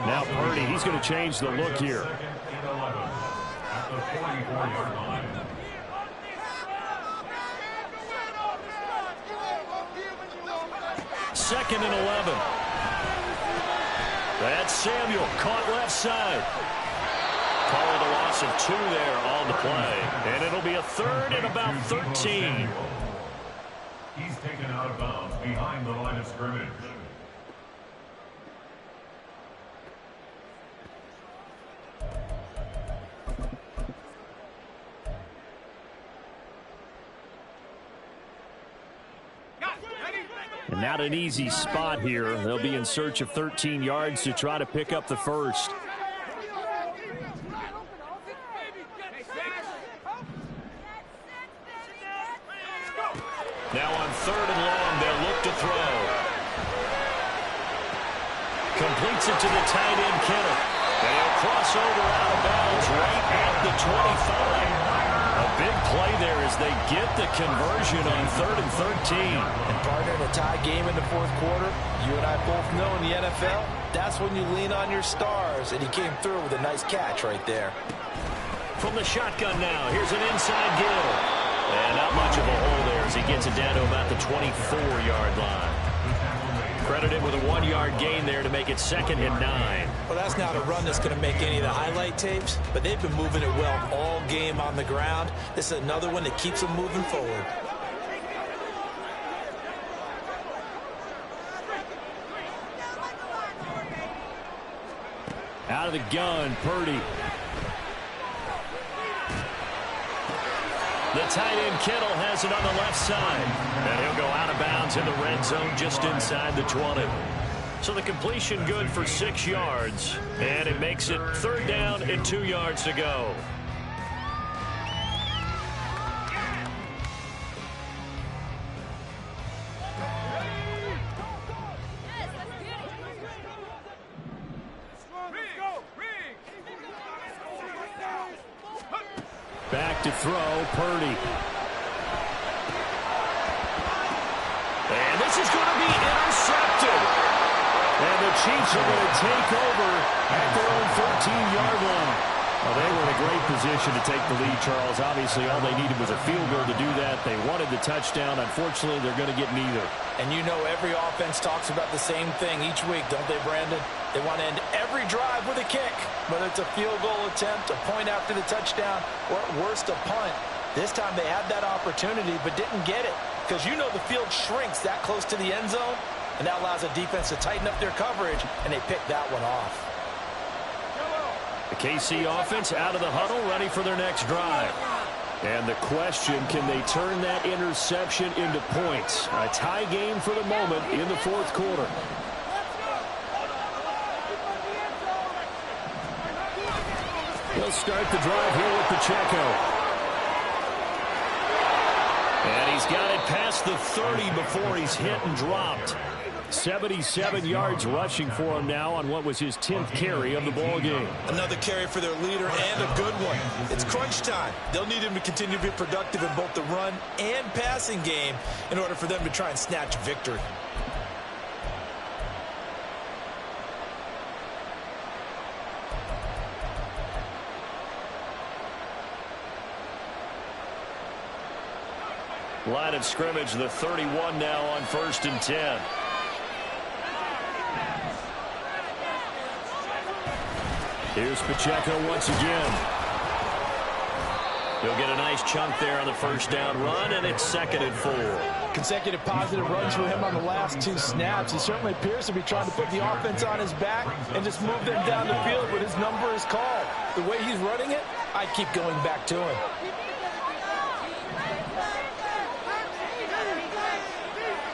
Now Purdy, he's going to change the look here. Second and 11. That's Samuel caught left side. Call it a loss of 2 there on the play. And it'll be a 3rd and about 13. He's taken out of bounds behind the line of scrimmage. And not an easy spot here. They'll be in search of 13 yards to try to pick up the 1st. Now on 3rd and long, they'll look to throw. Completes it to the tight end, Kittle. And he'll cross over out of bounds right at the 25. A big play there as they get the conversion on 3rd and 13. And partner, in a tie game in the 4th quarter, you and I both know in the NFL, that's when you lean on your stars. And he came through with a nice catch right there. From the shotgun now, here's an inside Gill. And not much of a hole there as he gets it down to about the 24-yard line. Credited with a 1-yard gain there to make it 2nd and 9. Well, that's not a run that's going to make any of the highlight tapes, but they've been moving it well all game on the ground. This is another one that keeps them moving forward. Out of the gun, Purdy. The tight end Kittle has it on the left side. And he'll go out of bounds in the red zone just inside the 20. So the completion good for 6 yards. And it makes it 3rd down and 2 yards to go. Back to throw, Purdy. And this is going to be intercepted. And the Chiefs are going to take over at their own 13-yard line. Well, they were in a great position to take the lead, Charles. Obviously, all they needed was a field goal to do that. They wanted the touchdown. Unfortunately, they're going to get neither. And you know every offense talks about the same thing each week, don't they, Brandon? They want to end every drive with a kick, whether it's a field goal attempt, a point after the touchdown, or at worst, a punt. This time they had that opportunity but didn't get it because you know the field shrinks that close to the end zone, and that allows a defense to tighten up their coverage, and they picked that one off. The KC offense out of the huddle, ready for their next drive. And the question, can they turn that interception into points? A tie game for the moment in the fourth quarter. He'll start the drive here with Pacheco. And he's got it past the 30 before he's hit and dropped. 77 yards rushing for him now on what was his 10th carry of the ball game. Another carry for their leader and a good one. It's crunch time. They'll need him to continue to be productive in both the run and passing game in order for them to try and snatch victory. Line of scrimmage, the 31 now on 1st and 10. Here's Pacheco once again. He'll get a nice chunk there on the first down run, and it's 2nd and 4. Consecutive positive runs for him on the last 2 snaps. He certainly appears to be trying to put the offense on his back and just move them down the field, but his number is called. The way he's running it, I keep going back to him.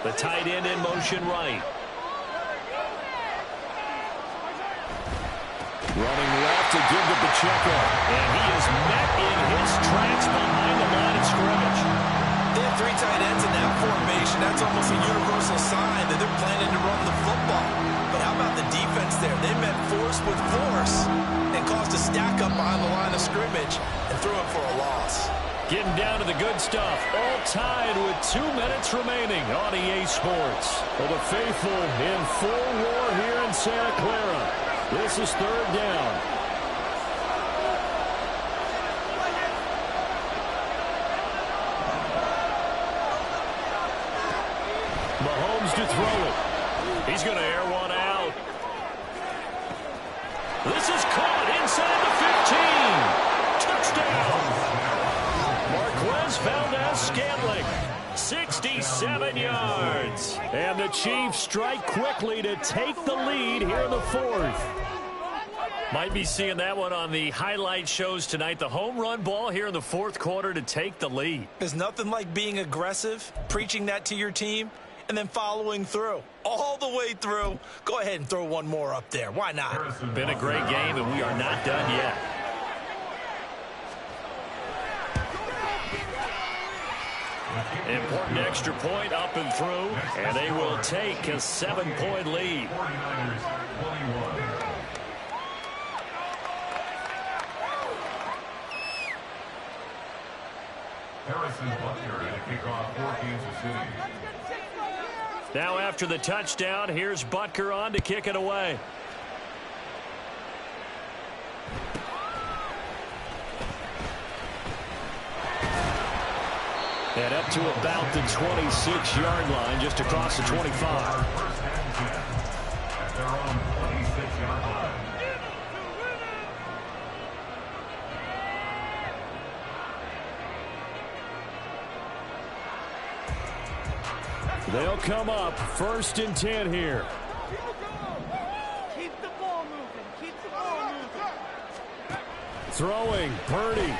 The tight end in motion right. Running left to give to Pacheco. And he is met in his tracks behind the line of scrimmage. They have 3 tight ends in that formation. That's almost a universal sign that they're planning to run the football. But how about the defense there? They met force with force and caused a stack up behind the line of scrimmage and threw him for a loss. Getting down to the good stuff. All tied with 2 minutes remaining on EA Sports. Well, the faithful in full roar here in Santa Clara. This is 3rd down. Mahomes to throw it. He's going to air one out. This is caught inside the 15. Touchdown. Marquez Valdez-Scantling, 67 yards. And the Chiefs strike quickly to take the lead here in the 4th. Might be seeing that one on the highlight shows tonight. The home run ball here in the 4th quarter to take the lead. There's nothing like being aggressive, preaching that to your team, and then following through. All the way through. Go ahead and throw one more up there. Why not? Been a great game, and we are not done yet. Important extra point up and through, and they will take a 7-point lead. 49ers 21. Harrison Butker to kick off for Kansas City. Now after the touchdown, here's Butker on to kick it away. And up to about the 26-yard line, just across the 25. First and 10 at their own 26-yard line. They'll come up 1st and 10 here. Keep the ball moving. Keep the ball moving. Throwing, Purdy.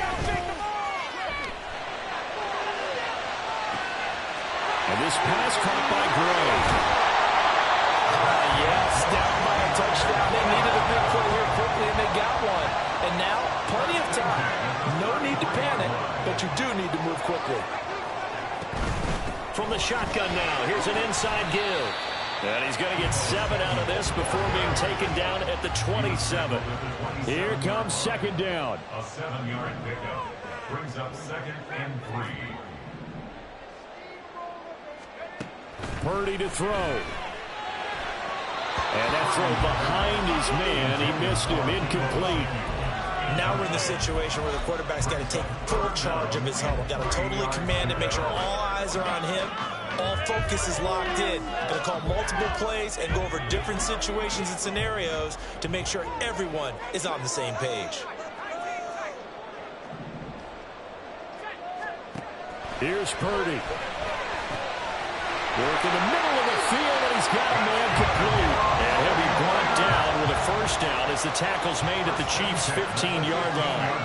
And this pass caught by Gray. Yes, down by a touchdown. They needed a big play here quickly, and they got one. And now, plenty of time. No need to panic, but you do need to move quickly. From the shotgun now, here's an inside give. And he's going to get 7 out of this before being taken down at the 27. Here comes 2nd down. A 7-yard pickup. Brings up 2nd and 3. Purdy to throw. And that throw behind his man. He missed him. Incomplete. Now we're in the situation where the quarterback's got to take full charge of his huddle. Got to totally command it, make sure all eyes are on him. All focus is locked in. Going to call multiple plays and go over different situations and scenarios to make sure everyone is on the same page. Here's Purdy. Work in the middle of the field, and he's got a man complete. And he'll be brought down with a first down as the tackle's made at the Chiefs' 15-yard line.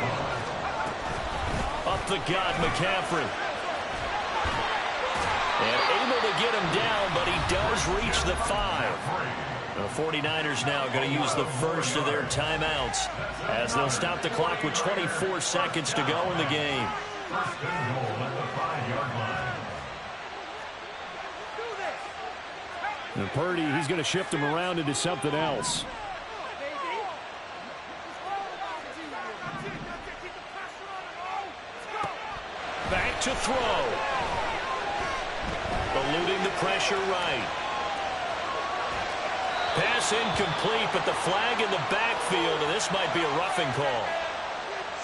Up the gut, McCaffrey. And able to get him down, but he does reach the 5. The 49ers now going to use the first of their timeouts as they'll stop the clock with 24 seconds to go in the game. First and goal at the 5-yard line. And Purdy, he's going to shift him around into something else. Back to throw. Eluding the pressure right. Pass incomplete, but the flag in the backfield, and this might be a roughing call.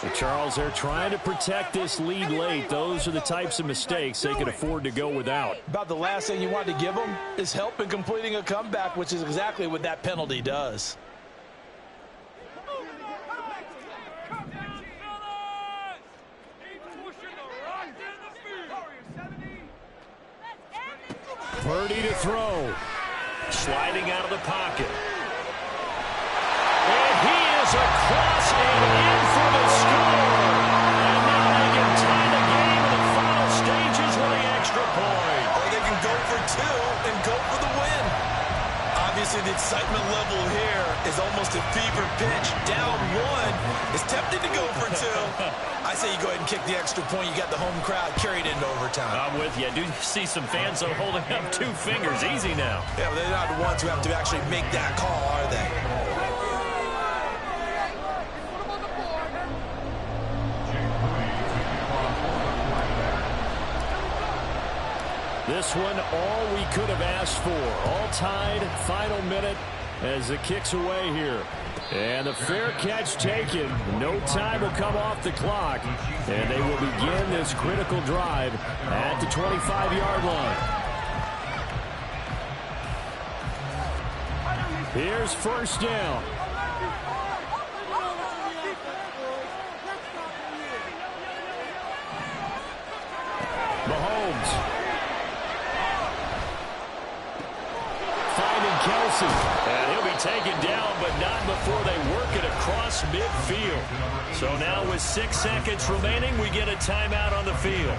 So Charles, they're trying to protect this lead late. Those are the types of mistakes they can afford to go without. About the last thing you want to give them is help in completing a comeback, which is exactly what that penalty does. Purdy to throw. Sliding out of the pocket. And he is across and in for the score. And now they can tie the game in the final stages with the extra point. Or they can go for 2 and go for the win. Obviously, the excitement level here is almost a fever pitch. Down 1 is tempted to go for 2. I say you go ahead and kick the extra point. You got the home crowd carried into overtime. I'm with you. I do see some fans holding up 2 fingers. Easy now. Yeah, but they're not the ones who have to actually make that call, are they? This one, all we could have asked for. All tied, final minute as it kicks away here. And the fair catch taken. No time will come off the clock. And they will begin this critical drive at the 25-yard line. Here's first down. Mahomes. Kelsey. And he'll be taken down, but not before they work it across midfield. So now with 6 seconds remaining, we get a timeout on the field.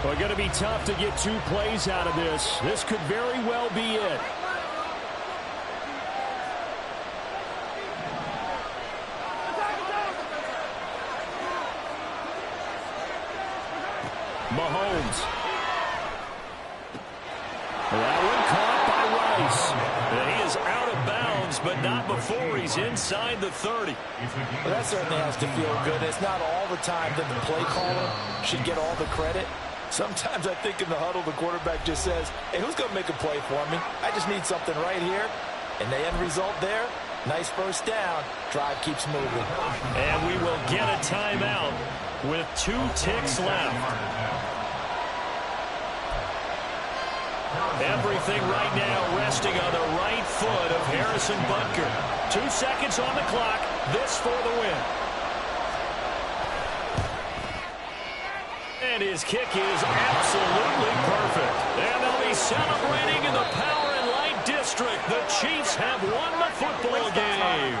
Well, going to be tough to get 2 plays out of this. This could very well be it. Mahomes. That one caught by Rice. And he is out of bounds, but not before he's inside the 30. Well, that certainly has to feel good. It's not all the time that the play caller should get all the credit. Sometimes I think in the huddle, the quarterback just says, hey, who's going to make a play for me? I just need something right here. And the end result there, nice first down. Drive keeps moving. And we will get a timeout with 2 ticks left. Everything right now resting on the right foot of Harrison Butker. 2 seconds on the clock. This for the win. And his kick is absolutely perfect. And they'll be celebrating in the Power and Light District. The Chiefs have won the football game.